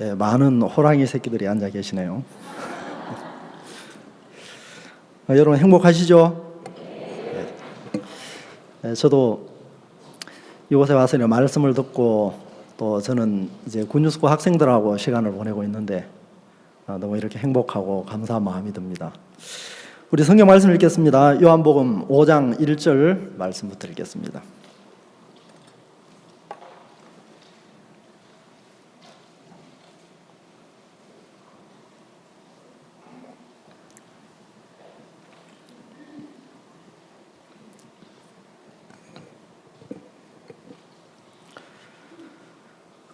예, 많은 호랑이 새끼들이 앉아 계시네요. 여러분 행복하시죠? 예, 저도 이곳에 와서 말씀을 듣고 또 저는 이제 군유스쿨 학생들하고 시간을 보내고 있는데 너무 이렇게 행복하고 감사한 마음이 듭니다. 우리 성경 말씀 읽겠습니다. 요한복음 5장 1절 말씀부터 읽겠습니다.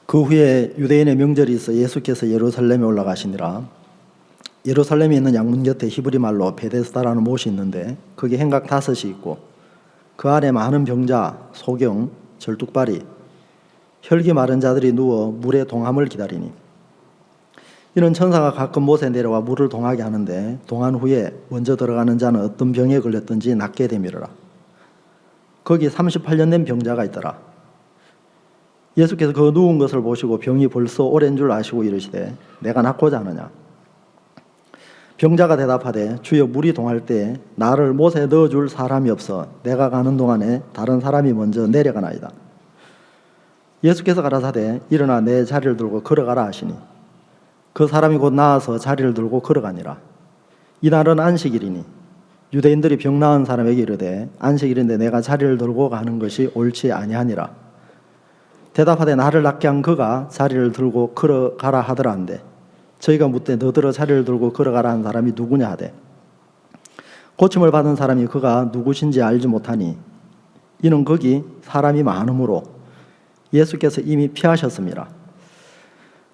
그 후에 유대인의 명절이 있어 예수께서 예루살렘에 올라가시니라. 예루살렘에 있는 양문 곁에 히브리 말로 베데스다라는 못이 있는데 거기 행각 5이 있고 그 안에 많은 병자, 소경, 절뚝발이, 혈기 마른 자들이 누워 물의 동함을 기다리니 이는 천사가 가끔 못에 내려와 물을 동하게 하는데 동한 후에 먼저 들어가는 자는 어떤 병에 걸렸든지 낫게 되미르라. 거기 38년 된 병자가 있더라. 예수께서 그 누운 것을 보시고 병이 벌써 오랜 줄 아시고 이르시되 내가 낫고자 하느냐. 병자가 대답하되 주여 물이 동할 때 나를 못에 넣어줄 사람이 없어 내가 가는 동안에 다른 사람이 먼저 내려가나이다. 예수께서 가라사대 일어나 내 자리를 들고 걸어가라 하시니 그 사람이 곧 나아서 자리를 들고 걸어가니라. 이날은 안식일이니 유대인들이 병 나은 사람에게 이르되 안식일인데 내가 자리를 들고 가는 것이 옳지 아니하니라. 대답하되 나를 낫게 한 그가 자리를 들고 걸어가라 하더라 한데 저희가 묻되 너더러 자리를 들고 걸어가라 한 사람이 누구냐 하되 고침을 받은 사람이 그가 누구신지 알지 못하니 이는 거기 사람이 많으므로 예수께서 이미 피하셨습니다.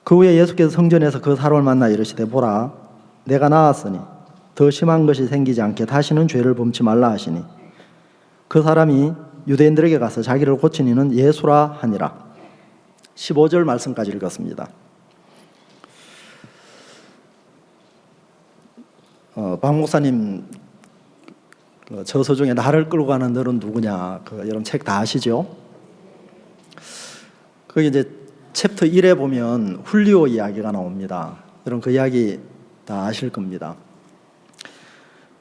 그 후에 예수께서 성전에서 그 사람을 만나 이르시되 보라 내가 나았으니 더 심한 것이 생기지 않게 다시는 죄를 범치 말라 하시니 그 사람이 유대인들에게 가서 자기를 고친 이는 예수라 하니라. 15절 말씀까지 읽었습니다. 박 목사님 저서 중에 나를 끌고 가는 너는 누구냐 여러분 책 다 아시죠? 거기 이제 챕터 1에 보면 훌리오 이야기가 나옵니다. 여러분 그 이야기 다 아실 겁니다.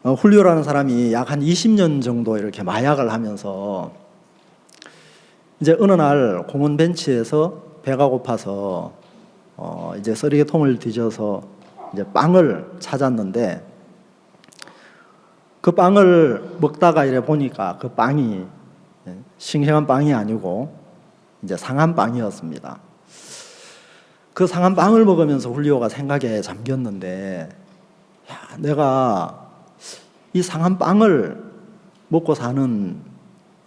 훌리오라는 사람이 약 한 20년 정도 이렇게 마약을 하면서 이제 어느 날 공원 벤치에서 배가 고파서 이제 쓰레기통을 뒤져서 이제 빵을 찾았는데 그 빵을 먹다가 이래 보니까 그 빵이 싱싱한 빵이 아니고 이제 상한 빵이었습니다. 그 상한 빵을 먹으면서 훌리오가 생각에 잠겼는데 야, 내가 이 상한 빵을 먹고 사는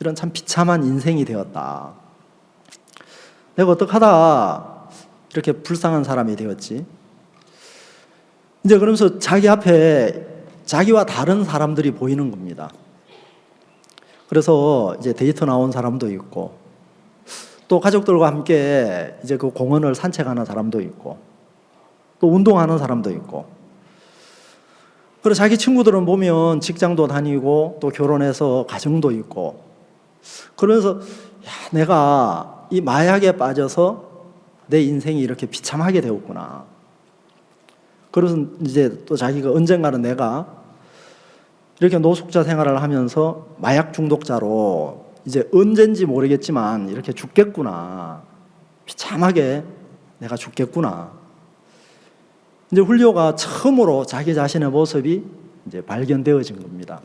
이런 참 비참한 인생이 되었다. 내가 어떡하다 이렇게 불쌍한 사람이 되었지. 이제 그러면서 자기 앞에 자기와 다른 사람들이 보이는 겁니다. 그래서 이제 데이트 나온 사람도 있고 또 가족들과 함께 이제 그 공원을 산책하는 사람도 있고 또 운동하는 사람도 있고 그리고 자기 친구들은 보면 직장도 다니고 또 결혼해서 가정도 있고 그러면서 야, 내가 이 마약에 빠져서 내 인생이 이렇게 비참하게 되었구나. 그래서 이제 또 자기가 언젠가는 내가 이렇게 노숙자 생활을 하면서 마약 중독자로 이제 언젠지 모르겠지만 이렇게 죽겠구나. 비참하게 내가 죽겠구나. 이제 훌리오가 처음으로 자기 자신의 모습이 이제 발견되어진 겁니다.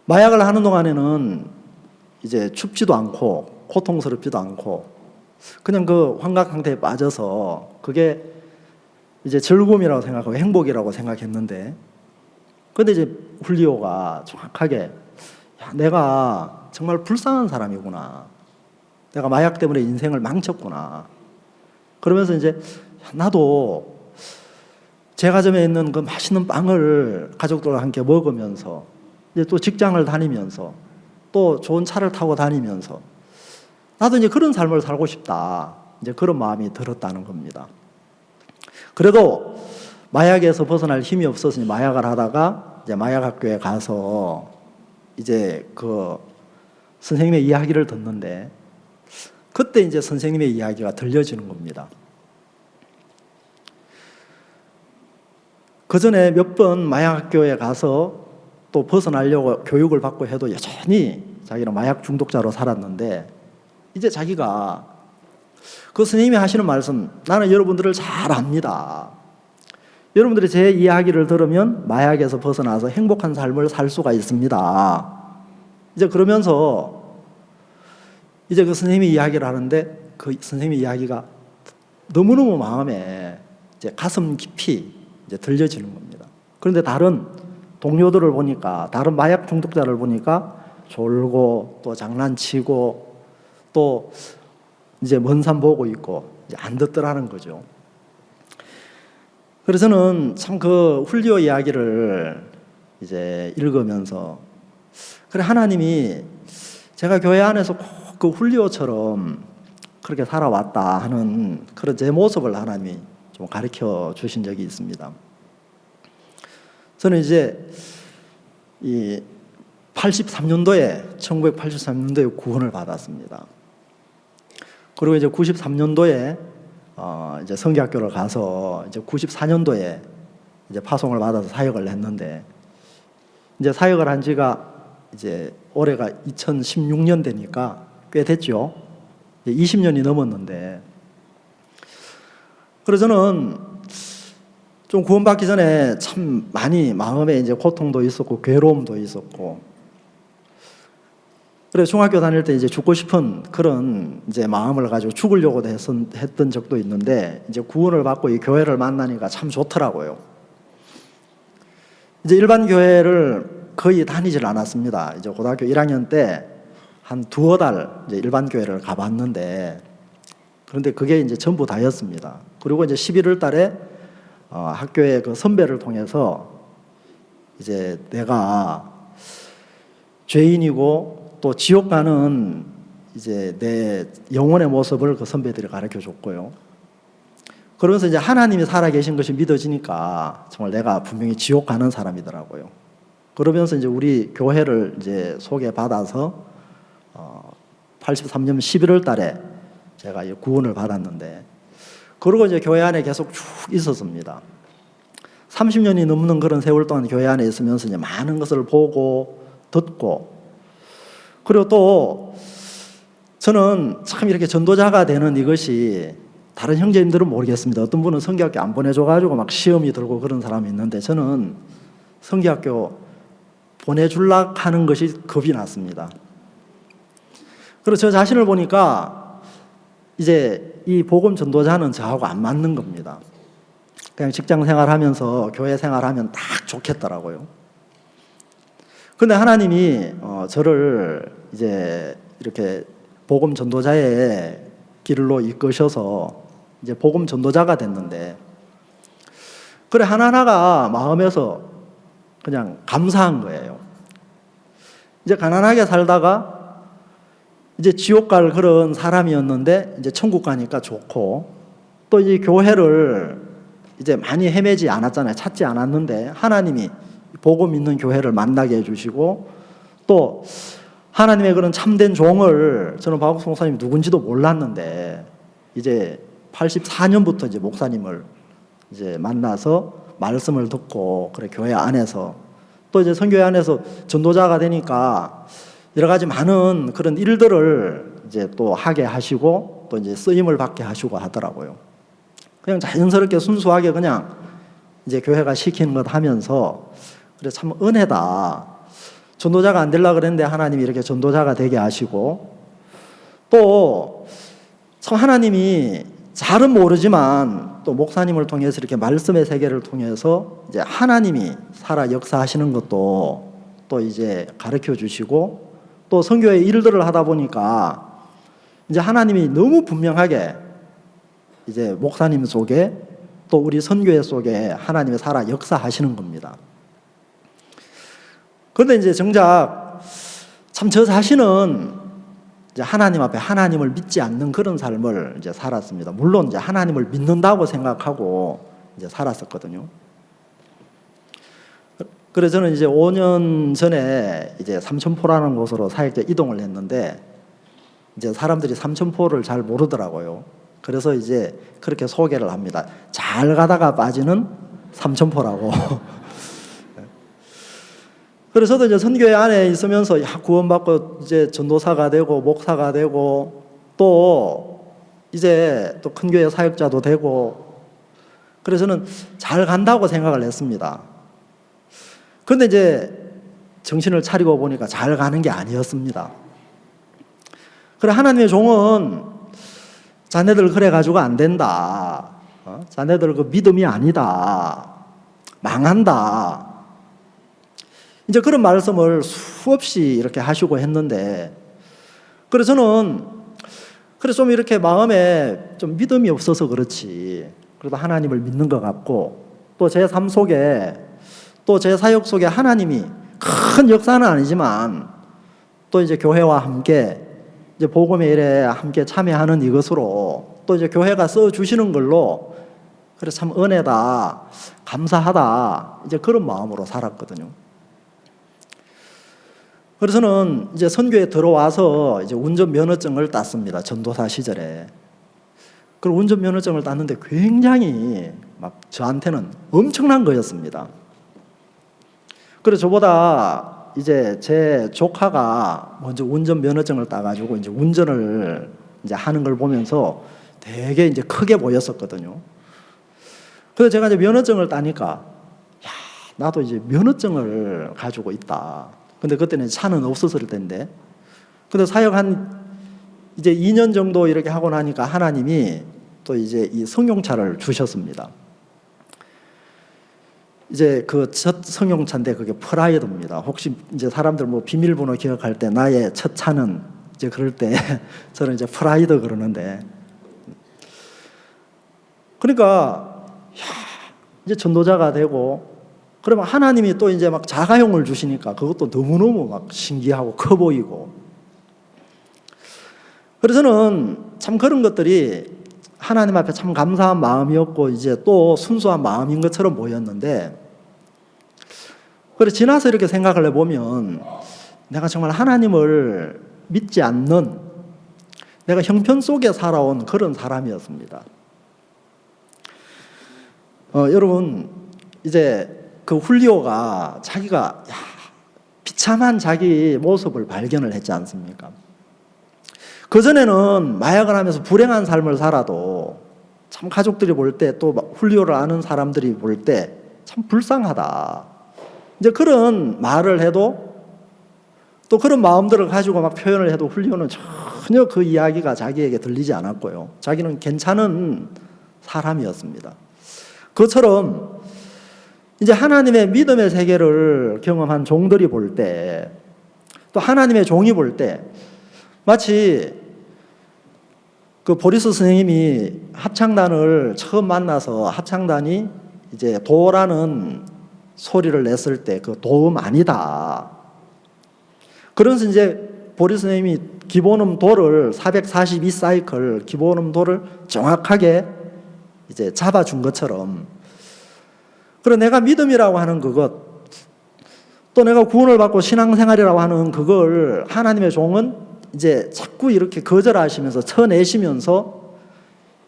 마약을 하는 동안에는 이제 춥지도 않고 고통스럽지도 않고 그냥 그 환각 상태에 빠져서 그게 이제 즐거움이라고 생각하고 행복이라고 생각했는데 근데 이제 훌리오가 정확하게 야, 내가 정말 불쌍한 사람이구나. 내가 마약 때문에 인생을 망쳤구나. 그러면서 이제 나도 제과점에 있는 그 맛있는 빵을 가족들과 함께 먹으면서 이제 또 직장을 다니면서 또 좋은 차를 타고 다니면서 나도 이제 그런 삶을 살고 싶다. 이제 그런 마음이 들었다는 겁니다. 그래도 마약에서 벗어날 힘이 없어서 마약을 하다가 이제 마약학교에 가서 이제 그 선생님의 이야기를 듣는데 그때 이제 선생님의 이야기가 들려지는 겁니다. 그 전에 몇 번 마약학교에 가서 또 벗어나려고 교육을 받고 해도 여전히 자기는 마약 중독자로 살았는데, 이제 자기가 그 스님이 하시는 말씀, 나는 여러분들을 잘 압니다. 여러분들이 제 이야기를 들으면 마약에서 벗어나서 행복한 삶을 살 수가 있습니다. 이제 그러면서 이제 그 선생님이 이야기를 하는데, 그 선생님의 이야기가 너무너무 마음에 이제 가슴 깊이 이제 들려지는 겁니다. 그런데 다른 동료들을 보니까, 다른 마약 중독자를 보니까 졸고 또 장난치고 또 이제 먼 산 보고 있고 이제 안 듣더라는 거죠. 그래서 저는 참 그 훌리오 이야기를 이제 읽으면서, 그래, 하나님이 제가 교회 안에서 꼭 그 훌리오처럼 그렇게 살아왔다 하는 그런 제 모습을 하나님이 좀 가르쳐 주신 적이 있습니다. 저는 이제 이 1983년도에 구원을 받았습니다. 그리고 이제 93년도에 이제 성교학교를 가서 이제 94년도에 이제 파송을 받아서 사역을 했는데, 이제 사역을 한 지가 이제 올해가 2016년 되니까 꽤 됐죠. 20년이 넘었는데, 그래서 저는 좀 구원받기 전에 참 많이 마음에 이제 고통도 있었고 괴로움도 있었고, 그래 중학교 다닐 때 이제 죽고 싶은 그런 이제 마음을 가지고 죽으려고 했던 적도 있는데, 이제 구원을 받고 이 교회를 만나니까 참 좋더라고요. 이제 일반 교회를 거의 다니질 않았습니다. 이제 고등학교 1학년 때 한 두어 달 이제 일반 교회를 가봤는데, 그런데 그게 이제 전부 다였습니다. 그리고 이제 11월 달에 학교의 그 선배를 통해서 이제 내가 죄인이고 또 지옥 가는 이제 내 영혼의 모습을 그 선배들이 가르쳐 줬고요. 그러면서 이제 하나님이 살아계신 것이 믿어지니까 정말 내가 분명히 지옥 가는 사람이더라고요. 그러면서 이제 우리 교회를 이제 소개받아서 83년 11월 달에 제가 구원을 받았는데, 그리고 이제 교회 안에 계속 쭉 있었습니다. 30년이 넘는 그런 세월 동안 교회 안에 있으면서 이제 많은 것을 보고 듣고, 그리고 또 저는 참 이렇게 전도자가 되는 이것이, 다른 형제님들은 모르겠습니다. 어떤 분은 성교학교 안 보내줘가지고 막 시험이 들고 그런 사람이 있는데, 저는 성교학교 보내주려고 하는 것이 겁이 났습니다. 그래서 저 자신을 보니까 이제 이 복음 전도자는 저하고 안 맞는 겁니다. 그냥 직장 생활하면서 교회 생활하면 딱 좋겠더라고요. 근데 하나님이 저를 이제 이렇게 복음 전도자의 길로 이끄셔서 이제 복음 전도자가 됐는데, 그래 하나하나가 마음에서 그냥 감사한 거예요. 이제 가난하게 살다가 이제 지옥 갈 그런 사람이었는데 이제 천국 가니까 좋고, 또 이 교회를 이제 많이 헤매지 않았잖아요. 찾지 않았는데 하나님이 복음 있는 교회를 만나게 해주시고, 또 하나님의 그런 참된 종을, 저는 박옥수 목사님 누군지도 몰랐는데 이제 84년부터 이제 목사님을 이제 만나서 말씀을 듣고, 그래 교회 안에서 또 이제 선교회 안에서 전도자가 되니까 여러 가지 많은 그런 일들을 이제 또 하게 하시고, 또 이제 쓰임을 받게 하시고 하더라고요. 그냥 자연스럽게 순수하게 그냥 이제 교회가 시키는 것 하면서, 그래 참 은혜다. 전도자가 안 되려고 그랬는데 하나님이 이렇게 전도자가 되게 하시고, 또 참 하나님이 잘은 모르지만 또 목사님을 통해서 이렇게 말씀의 세계를 통해서 이제 하나님이 살아 역사하시는 것도 또 이제 가르쳐 주시고, 또 선교의 일들을 하다 보니까 이제 하나님이 너무 분명하게 이제 목사님 속에 또 우리 선교회 속에 하나님이 살아 역사하시는 겁니다. 그런데 이제 정작 참 저 자신은 이제 하나님 앞에 하나님을 믿지 않는 그런 삶을 이제 살았습니다. 물론 이제 하나님을 믿는다고 생각하고 이제 살았었거든요. 그래서 저는 이제 5년 전에 이제 삼천포라는 곳으로 사역자 이동을 했는데, 이제 사람들이 삼천포를 잘 모르더라고요. 그래서 이제 그렇게 소개를 합니다. 잘 가다가 빠지는 삼천포라고. 그래서 저도 이제 선교회 안에 있으면서 구원받고 이제 전도사가 되고 목사가 되고 또 이제 또 큰 교회 사역자도 되고 그래서 저는 잘 간다고 생각을 했습니다. 그런데 이제 정신을 차리고 보니까 잘 가는 게 아니었습니다. 그래 하나님의 종은 자네들 그래 가지고 안 된다. 자네들 그 믿음이 아니다. 망한다. 이제 그런 말씀을 수없이 이렇게 하시고 했는데, 그래서 저는 좀 이렇게 마음에 좀 믿음이 없어서 그렇지. 그래도 하나님을 믿는 것 같고, 또 제 삶 속에, 또 제 사역 속에 하나님이 큰 역사는 아니지만, 또 이제 교회와 함께, 이제 복음의 일에 함께 참여하는 이것으로, 또 이제 교회가 써주시는 걸로, 그래 참 은혜다, 감사하다, 이제 그런 마음으로 살았거든요. 그래서는 이제 선교에 들어와서 이제 운전면허증을 땄습니다. 전도사 시절에. 그리고 운전면허증을 땄는데 굉장히 막 저한테는 엄청난 거였습니다. 그래서 저보다 이제 제 조카가 먼저 운전면허증을 따가지고 이제 운전을 이제 하는 걸 보면서 되게 이제 크게 보였었거든요. 그래서 제가 이제 면허증을 따니까, 야, 나도 이제 면허증을 가지고 있다. 근데 그때는 차는 없었을 텐데. 근데 사역 이제 2년 정도 이렇게 하고 나니까 하나님이 또 이제 이 승용차를 주셨습니다. 이제 그 첫 승용차인데 그게 프라이드입니다. 혹시 이제 사람들 뭐 비밀번호 기억할 때 나의 첫 차는 이제 그럴 때 저는 이제 프라이드 그러는데. 그러니까, 이제 전도자가 되고 그러면 하나님이 또 이제 막 자가용을 주시니까 그것도 너무너무 막 신기하고 커 보이고. 그래서 저는 참 그런 것들이 하나님 앞에 참 감사한 마음이었고 이제 또 순수한 마음인 것처럼 보였는데, 그래서 지나서 이렇게 생각을 해보면 내가 정말 하나님을 믿지 않는, 내가 형편 속에 살아온 그런 사람이었습니다. 여러분 이제 그 훌리오가 자기가 비참한 자기 모습을 발견을 했지 않습니까? 그전에는 마약을 하면서 불행한 삶을 살아도 참 가족들이 볼 때, 또 훌리오를 아는 사람들이 볼 때 참 불쌍하다, 이제 그런 말을 해도, 또 그런 마음들을 가지고 막 표현을 해도 훌리오는 전혀 그 이야기가 자기에게 들리지 않았고요. 자기는 괜찮은 사람이었습니다. 그것처럼 이제 하나님의 믿음의 세계를 경험한 종들이 볼 때, 또 하나님의 종이 볼 때, 마치 그 보리스 선생님이 합창단을 처음 만나서 합창단이 이제 도라는 소리를 냈을 때 그 도음 아니다. 그러면서 이제 보리스 선생님이 기본음 도를 442사이클 기본음 도를 정확하게 이제 잡아준 것처럼, 그래 내가 믿음이라고 하는 그것, 또 내가 구원을 받고 신앙생활이라고 하는 그걸 하나님의 종은 이제 자꾸 이렇게 거절하시면서 쳐내시면서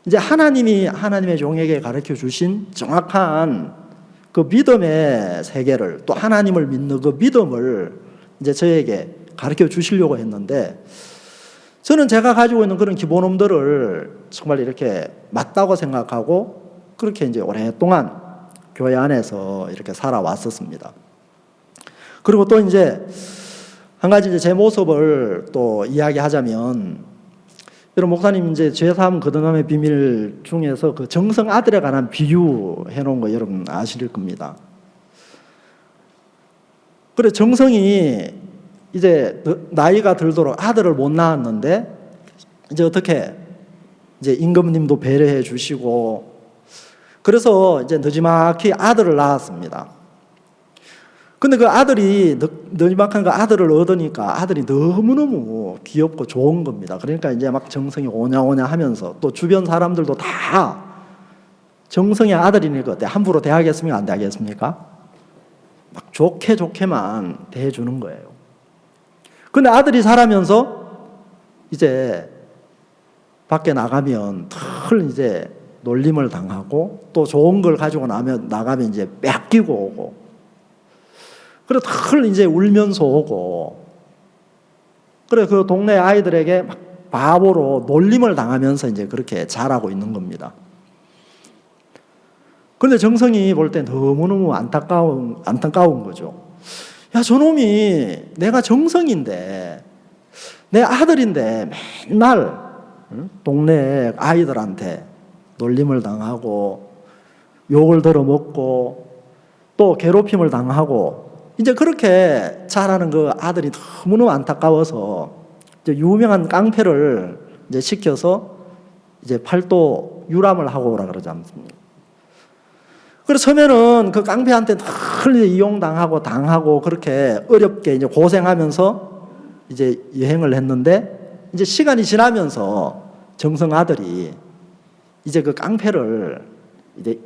이제 하나님이 하나님의 종에게 가르쳐 주신 정확한 그 믿음의 세계를, 또 하나님을 믿는 그 믿음을 이제 저에게 가르쳐 주시려고 했는데, 저는 제가 가지고 있는 그런 기본음들을 정말 이렇게 맞다고 생각하고 그렇게 이제 오랫동안 교회 안에서 이렇게 살아왔었습니다. 그리고 또 이제 한 가지 이제 제 모습을 또 이야기하자면, 여러분 목사님 이제 제3 거듭남의 비밀 중에서 그 정성 아들에 관한 비유 해놓은 거 여러분 아실 겁니다. 그래 정성이 이제 나이가 들도록 아들을 못 낳았는데, 이제 어떻게 이제 임금님도 배려해 주시고, 그래서 이제 느지막이 아들을 낳았습니다. 근데 그 아들이 느지막한 그 아들을 얻으니까 아들이 너무너무 귀엽고 좋은 겁니다. 그러니까 이제 막 정성이 오냐오냐 하면서, 또 주변 사람들도 다 정성의 아들이니까 어때? 함부로 대하겠습니까? 안 대하겠습니까? 막 좋게만 대해주는 거예요. 근데 아들이 자라면서 이제 밖에 나가면 털 이제 놀림을 당하고 또 좋은 걸 가지고 나가면 이제 뺏기고 오고 그래 늘 이제 울면서 오고 그래 그 동네 아이들에게 막 바보로 놀림을 당하면서 이제 그렇게 자라고 있는 겁니다. 그런데 정성이 볼 때 너무너무 안타까운 거죠. 야, 저놈이 내가 정성인데 내 아들인데 맨날 동네 아이들한테 놀림을 당하고 욕을 들어먹고 또 괴롭힘을 당하고 이제 그렇게 자라는 그 아들이 너무너무 안타까워서 이제 유명한 깡패를 이제 시켜서 이제 팔도 유람을 하고 오라 그러지 않습니까? 그래서 처음에는 그 깡패한테 늘 이용당하고 그렇게 어렵게 이제 고생하면서 이제 여행을 했는데 이제 시간이 지나면서 정성 아들이 이제 그 깡패를 이제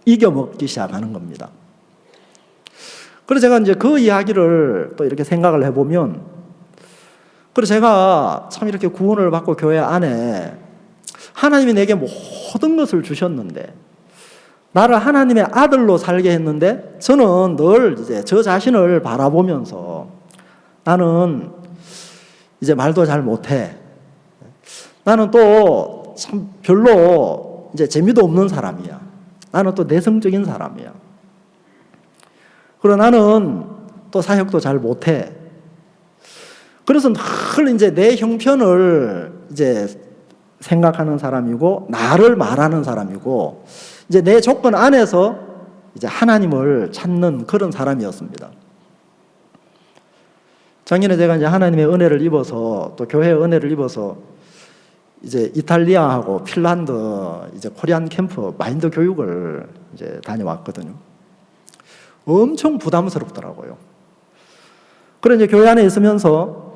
이겨먹기 시작하는 겁니다. 그래서 제가 이제 그 이야기를 또 이렇게 생각을 해보면 그래서 제가 참 이렇게 구원을 받고 교회 안에 하나님이 내게 모든 것을 주셨는데 나를 하나님의 아들로 살게 했는데 저는 늘 이제 저 자신을 바라보면서 나는 이제 말도 잘 못해. 나는 또 참 별로 이제 재미도 없는 사람이야. 나는 또 내성적인 사람이야. 그리고 나는 또 사역도 잘 못해. 그래서 늘 이제 내 형편을 이제 생각하는 사람이고 나를 말하는 사람이고 이제 내 조건 안에서 이제 하나님을 찾는 그런 사람이었습니다. 작년에 제가 이제 하나님의 은혜를 입어서 또 교회의 은혜를 입어서 이제 이탈리아하고 핀란드 이제 코리안 캠프 마인드 교육을 이제 다녀왔거든요. 엄청 부담스럽더라고요. 그래 이제 교회 안에 있으면서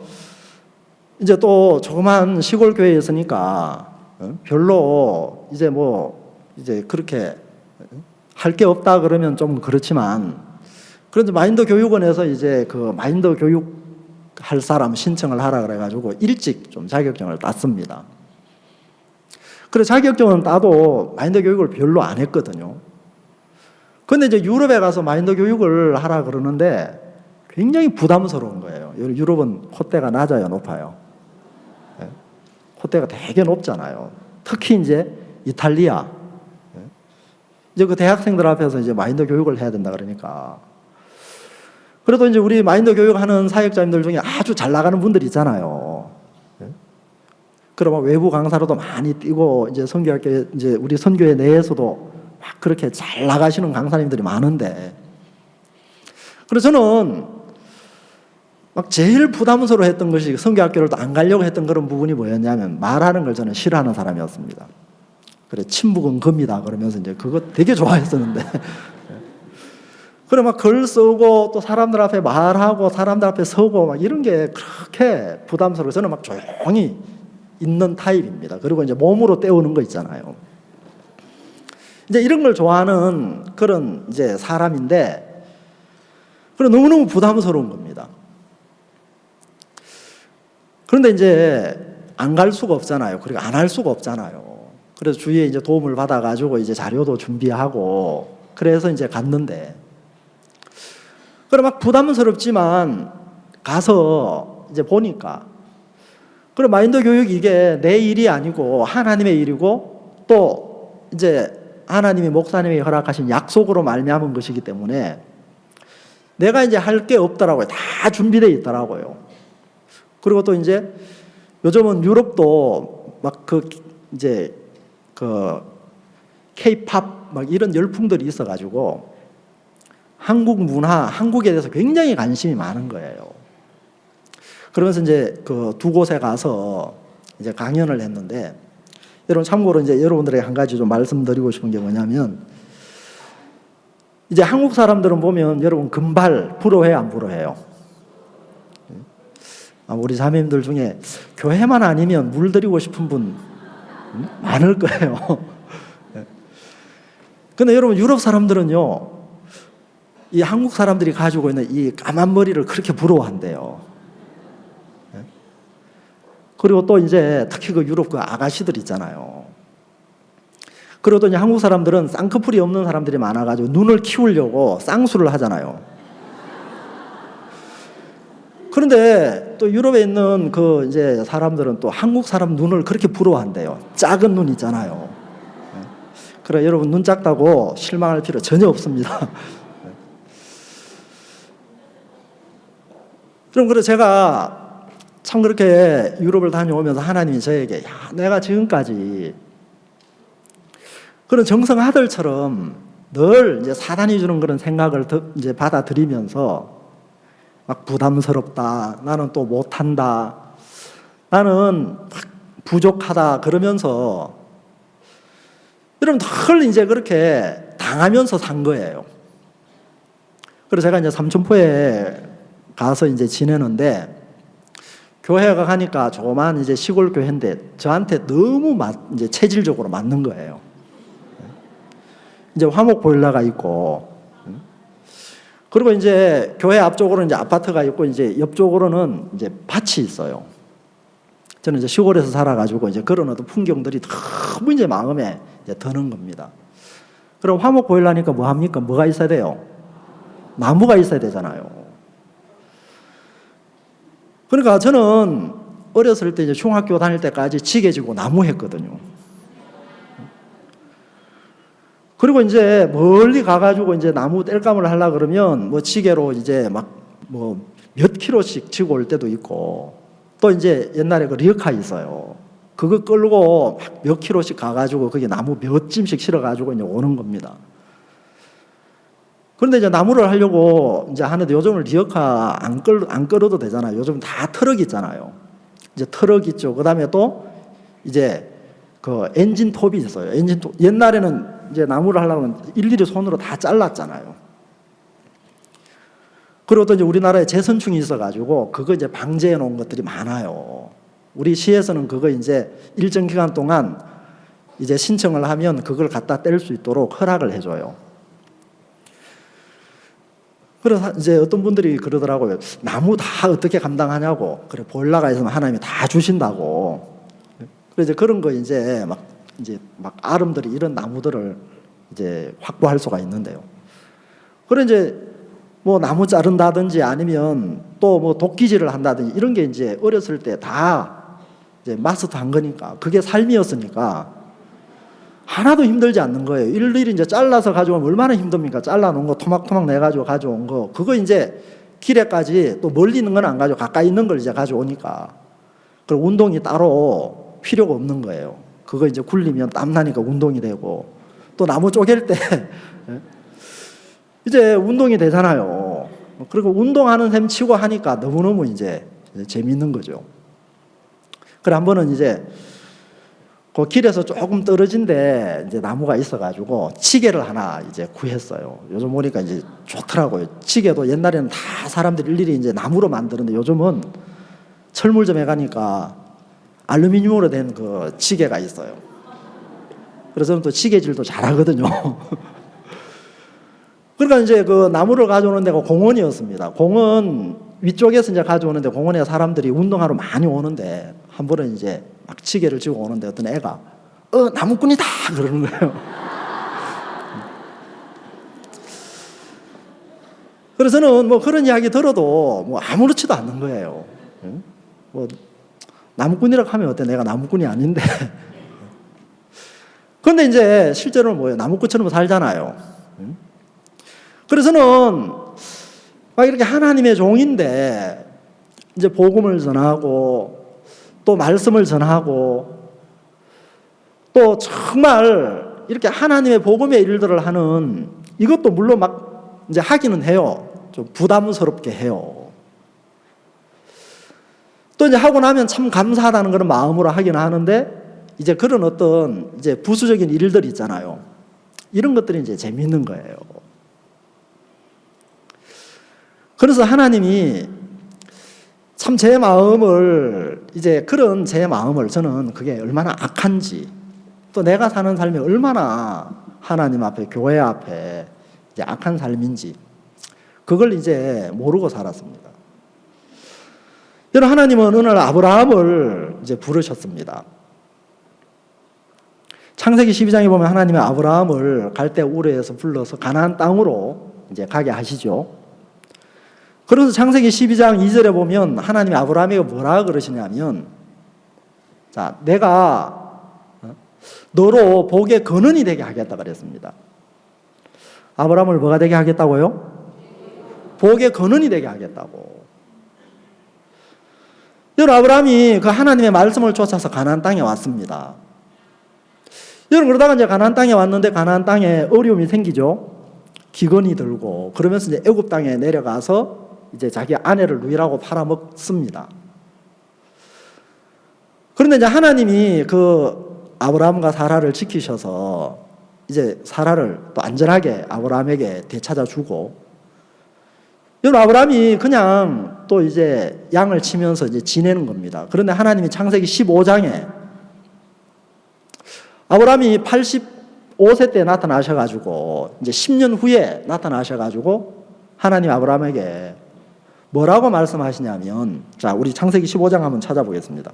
이제 또 조그만 시골 교회에 있으니까 별로 이제 뭐 이제 그렇게 할 게 없다 그러면 좀 그렇지만 그런데 마인드 교육원에서 이제 그 마인드 교육 할 사람 신청을 하라 그래가지고 일찍 좀 자격증을 땄습니다. 그래서 자격증은 따도 마인드 교육을 별로 안 했거든요. 근데 이제 유럽에 가서 마인드 교육을 하라 그러는데 굉장히 부담스러운 거예요. 유럽은 콧대가 낮아요, 높아요? 콧대가 되게 높잖아요. 특히 이제 이탈리아. 이제 그 대학생들 앞에서 이제 마인드 교육을 해야 된다 그러니까. 그래도 이제 우리 마인드 교육하는 사역자님들 중에 아주 잘 나가는 분들 있잖아요. 그러면 외부 강사로도 많이 뛰고 이제 선교학교 이제 우리 선교회 내에서도 막 그렇게 잘 나가시는 강사님들이 많은데, 그래서 저는 막 제일 부담스러워했던 것이 선교학교를 안 가려고 했던 그런 부분이 뭐였냐면 말하는 걸 저는 싫어하는 사람이었습니다. 그래 침묵은 금이다 그러면서 이제 그거 되게 좋아했었는데, 그래 막 글 쓰고 또 사람들 앞에 말하고 사람들 앞에 서고 막 이런 게 그렇게 부담스러워 저는 막 조용히 있는 타입입니다. 그리고 이제 몸으로 때우는 거 있잖아요. 이제 이런 걸 좋아하는 그런 이제 사람인데, 그래 너무너무 부담스러운 겁니다. 그런데 이제 안 갈 수가 없잖아요. 그리고 안 할 수가 없잖아요. 그래서 주위에 이제 도움을 받아가지고 이제 자료도 준비하고 그래서 이제 갔는데, 그래 막 부담스럽지만 가서 이제 보니까, 그래 마인드 교육이 이게 내 일이 아니고 하나님의 일이고 또 이제 하나님이 목사님이 허락하신 약속으로 말미암은 것이기 때문에 내가 이제 할 게 없더라고요. 다 준비되어 있더라고요. 그리고 또 이제 요즘은 유럽도 막 그 이제 그 K-팝 막 이런 열풍들이 있어가지고 한국 문화, 한국에 대해서 굉장히 관심이 많은 거예요. 그러면서 이제 그 두 곳에 가서 이제 강연을 했는데, 여러분 참고로 이제 여러분들에게 한 가지 좀 말씀드리고 싶은 게 뭐냐면, 이제 한국 사람들은 보면 여러분 금발 부러워해요, 안 부러워해요? 우리 자매님들 중에 교회만 아니면 물들이고 싶은 분 많을 거예요. 근데 여러분 유럽 사람들은요, 이 한국 사람들이 가지고 있는 이 까만 머리를 그렇게 부러워한대요. 그리고 또 이제 특히 그 유럽 그 아가씨들 있잖아요. 그리고 또 이제 한국 사람들은 쌍꺼풀이 없는 사람들이 많아가지고 눈을 키우려고 쌍수를 하잖아요. 그런데 또 유럽에 있는 그 이제 사람들은 또 한국 사람 눈을 그렇게 부러워한대요. 작은 눈 있잖아요. 그래 여러분 눈 작다고 실망할 필요 전혀 없습니다. 그럼 그래 제가 참 그렇게 유럽을 다녀오면서 하나님이 저에게 야, 내가 지금까지 그런 정성 아들처럼 늘 이제 사단이 주는 그런 생각을 이제 받아들이면서 막 부담스럽다, 나는 또 못한다, 나는 부족하다 그러면서 여러분 늘 이제 그렇게 당하면서 산 거예요. 그래서 제가 이제 삼천포에 가서 이제 지내는데 교회가 가니까 조그만 이제 시골 교회인데 저한테 너무 이제 체질적으로 맞는 거예요. 이제 화목 보일러가 있고, 그리고 이제 교회 앞쪽으로는 이제 아파트가 있고 이제 옆쪽으로는 이제 밭이 있어요. 저는 이제 시골에서 살아가지고 이제 그런 어떤 풍경들이 너무 이제 마음에 이제 드는 겁니다. 그럼 화목 보일러니까 뭐 합니까? 뭐가 있어야 돼요? 나무가 있어야 되잖아요. 그러니까 저는 어렸을 때 이제 중학교 다닐 때까지 지게 지고 나무 했거든요. 그리고 이제 멀리 가가지고 이제 나무 뗄감을 하려고 그러면 뭐 지게로 이제 막 뭐 몇 킬로씩 지고 올 때도 있고, 또 이제 옛날에 그 리어카 있어요. 그거 끌고 막 몇 킬로씩 가가지고 거기 나무 몇 짐씩 실어가지고 이제 오는 겁니다. 그런데 이제 나무를 하려고 이제 하는데 요즘은 리어카 안 끌어도 되잖아요. 요즘 다 트럭 있잖아요. 이제 트럭 있죠. 그 다음에 또 이제 그 엔진 톱이 있어요. 엔진 톱. 옛날에는 이제 나무를 하려면 일일이 손으로 다 잘랐잖아요. 그리고 또 이제 우리나라에 제선충이 있어가지고 그거 이제 방제해 놓은 것들이 많아요. 우리 시에서는 그거 이제 일정 기간 동안 이제 신청을 하면 그걸 갖다 뗄 수 있도록 허락을 해줘요. 그래서 이제 어떤 분들이 그러더라고요. 나무 다 어떻게 감당하냐고. 그래 보일러가 있으면 하나님이 다 주신다고. 그래서 그런 거 이제 막 아름들이 이런 나무들을 이제 확보할 수가 있는데요. 그래 이제 뭐 나무 자른다든지 아니면 또 뭐 도끼질을 한다든지 이런 게 이제 어렸을 때 다 이제 마스터한 거니까 그게 삶이었으니까 하나도 힘들지 않는 거예요. 일일이 이제 잘라서 가져오면 얼마나 힘듭니까? 잘라놓은 거 토막토막 내가지고 가져온 거 그거 이제 길에까지 또 멀리 있는 건 안 가지고 가까이 있는 걸 이제 가져오니까 그리고 운동이 따로 필요가 없는 거예요. 그거 이제 굴리면 땀나니까 운동이 되고 또 나무 쪼갤 때 이제 운동이 되잖아요. 그리고 운동하는 셈 치고 하니까 너무너무 이제 재밌는 거죠. 그래 한 번은 이제 그 길에서 조금 떨어진 데 이제 나무가 있어가지고 치개를 하나 이제 구했어요. 요즘 보니까 이제 좋더라고요. 치개도 옛날에는 다 사람들이 일일이 이제 나무로 만드는데 요즘은 철물점에 가니까 알루미늄으로 된 그 치개가 있어요. 그래서 저는 또 치개질도 잘하거든요. 그러니까 이제 그 나무를 가져오는 데가 공원이었습니다. 공원 위쪽에서 이제 가져오는데 공원에 사람들이 운동하러 많이 오는데 한 번은 이제 막 치개를 쥐고 오는데 어떤 애가 나무꾼이다 그러는 거예요. 그래서 저는 뭐 그런 이야기 들어도 뭐 아무렇지도 않는 거예요. 뭐 나무꾼이라고 하면 어때? 내가 나무꾼이 아닌데. 그런데 이제 실제로는 뭐예요? 나무꾼처럼 살잖아요. 그래서는 막 이렇게 하나님의 종인데 이제 복음을 전하고 또 말씀을 전하고 또 정말 이렇게 하나님의 복음의 일들을 하는 이것도 물론 막 이제 하기는 해요. 좀 부담스럽게 해요. 또 이제 하고 나면 참 감사하다는 그런 마음으로 하기는 하는데 이제 그런 어떤 이제 부수적인 일들이 있잖아요. 이런 것들이 이제 재밌는 거예요. 그래서 하나님이 참 제 마음을 이제 그런 제 마음을 저는 그게 얼마나 악한지 또 내가 사는 삶이 얼마나 하나님 앞에 교회 앞에 이제 악한 삶인지 그걸 이제 모르고 살았습니다. 여러분 하나님은 오늘 아브라함을 이제 부르셨습니다. 창세기 12장에 보면 하나님이 아브라함을 갈대 우르에서 불러서 가나안 땅으로 이제 가게 하시죠. 그래서 창세기 12장 2절에 보면 하나님이 아브라함에게 뭐라 그러시냐면, 자, 내가 너로 복의 근원이 되게 하겠다 그랬습니다. 아브라함을 뭐가 되게 하겠다고요? 복의 근원이 되게 하겠다고. 여러분, 아브라함이 그 하나님의 말씀을 쫓아서 가나안 땅에 왔습니다. 여러분, 그러다가 이제 가나안 땅에 왔는데 가나안 땅에 어려움이 생기죠. 기근이 들고, 그러면서 이제 애굽 땅에 내려가서 이제 자기 아내를 누이라고 팔아먹습니다. 그런데 이제 하나님이 그 아브라함과 사라를 지키셔서 이제 사라를 또 안전하게 아브라함에게 되찾아 주고, 여러분, 아브라함이 그냥 또 이제 양을 치면서 이제 지내는 겁니다. 그런데 하나님이 창세기 15장에 아브라함이 85세 때 나타나셔가지고 이제 10년 후에 나타나셔가지고 하나님 아브라함에게 뭐라고 말씀하시냐면, 자, 우리 창세기 15장 한번 찾아보겠습니다.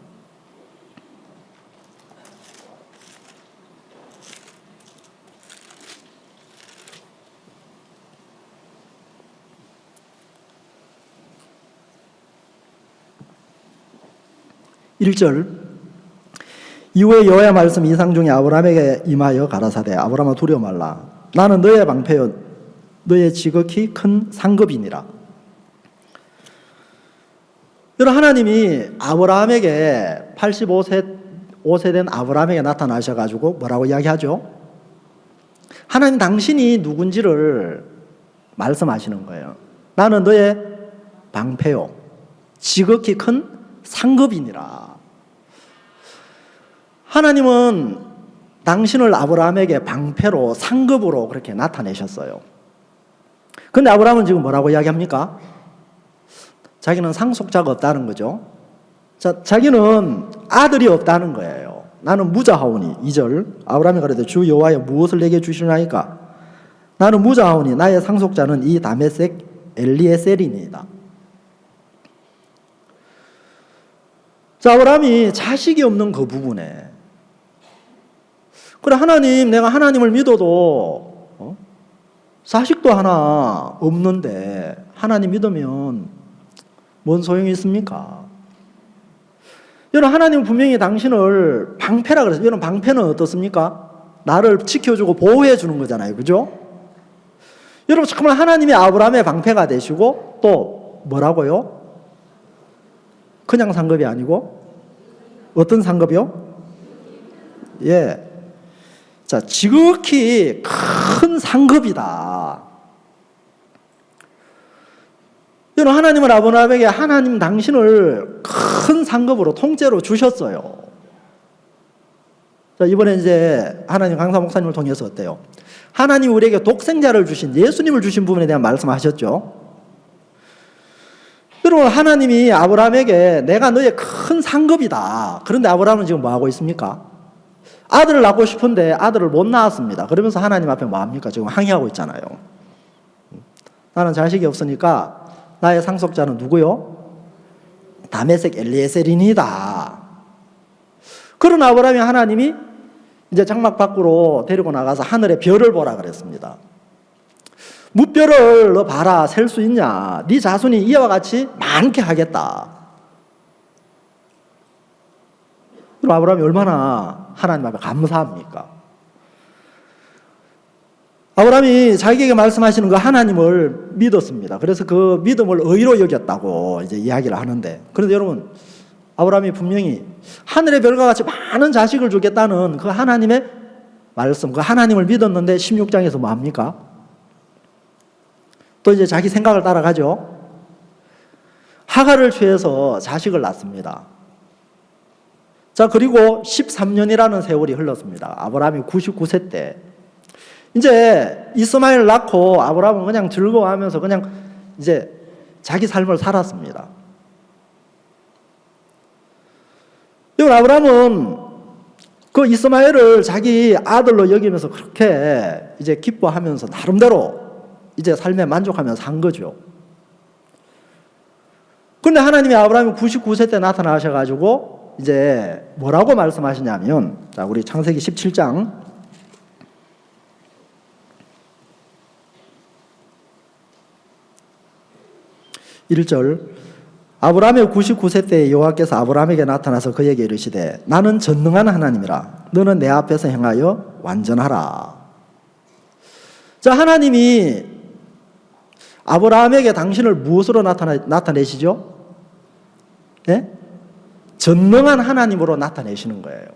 (1절) 이후에 여호와의 말씀 이상 중에 아브라함에게 임하여 가라사대 아브라함아 두려워 말라. 나는 너의 방패요 너의 지극히 큰 상급이니라. 여러분, 하나님이 아브라함에게 85세 된 아브라함에게 나타나셔가지고 뭐라고 이야기하죠? 하나님 당신이 누군지를 말씀하시는 거예요. 나는 너의 방패요 지극히 큰 상급이니라. 하나님은 당신을 아브라함에게 방패로 상급으로 그렇게 나타내셨어요. 그런데 아브라함은 지금 뭐라고 이야기합니까? 자기는 상속자가 없다는 거죠. 자, 자기는 아들이 없다는 거예요. 나는 무자하오니. 2절 아브라함이 가로되 주 여호와여 무엇을 내게 주시나이까? 나는 무자하오니 나의 상속자는 이 다메섹 엘리에셀이니이다. 자, 아브라함이 자식이 없는 그 부분에, 그래, 하나님, 내가 하나님을 믿어도 자식도 하나 없는데 하나님 믿으면 뭔 소용이 있습니까? 여러분, 하나님은 분명히 당신을 방패라 그랬어요. 여러분, 방패는 어떻습니까? 나를 지켜주고 보호해 주는 거잖아요. 그죠? 여러분, 정말 하나님이 아브라함의 방패가 되시고 또 뭐라고요? 그냥 상급이 아니고 어떤 상급이요? 예. 자, 지극히 큰 상급이다. 여러분, 하나님은 아브라함에게 하나님 당신을 큰 상급으로 통째로 주셨어요. 자, 이번에 이제 하나님 강사 목사님을 통해서 어때요? 하나님 우리에게 독생자를 주신, 예수님을 주신 부분에 대한 말씀하셨죠. 여러분, 하나님이 아브라함에게 내가 너의 큰 상급이다. 그런데 아브라함은 지금 뭐 하고 있습니까? 아들을 낳고 싶은데 아들을 못 낳았습니다. 그러면서 하나님 앞에 뭐 합니까? 지금 항의하고 있잖아요. 나는 자식이 없으니까 나의 상속자는 누구요? 다메섹 엘리에셀이니다. 그런 아브라함이 하나님이 이제 장막 밖으로 데리고 나가서 하늘의 별을 보라 그랬습니다. 무별을 너 봐라, 셀 수 있냐? 네 자손이 이와 같이 많게 하겠다. 그럼 아브라함이 얼마나 하나님 앞에 감사합니까? 아브라함이 자기에게 말씀하시는 그 하나님을 믿었습니다. 그래서 그 믿음을 의로 여겼다고 이제 이야기를 하는데, 그런데 여러분, 아브라함이 분명히 하늘의 별과 같이 많은 자식을 주겠다는 그 하나님의 말씀, 그 하나님을 믿었는데 16장에서 뭐 합니까? 또 이제 자기 생각을 따라가죠. 하갈을 취해서 자식을 낳습니다. 자, 그리고 13년이라는 세월이 흘렀습니다. 아브라함이 99세 때 이제 이스마엘을 낳고 아브라함은 그냥 즐거워하면서 그냥 이제 자기 삶을 살았습니다. 여러분, 아브라함은 그 이스마엘을 자기 아들로 여기면서 그렇게 이제 기뻐하면서 나름대로 이제 삶에 만족하면서 산 거죠. 그런데 하나님이 아브라함이 99세 때 나타나셔가지고 이제 뭐라고 말씀하시냐면, 자, 우리 창세기 17장 1절. 아브라함의 99세 때 여호와께서 아브라함에게 나타나서 그에게 이르시되 나는 전능한 하나님이라 너는 내 앞에서 행하여 완전하라. 자, 하나님이 아브라함에게 당신을 무엇으로 나타내시죠? 예? 전능한 하나님으로 나타내시는 거예요.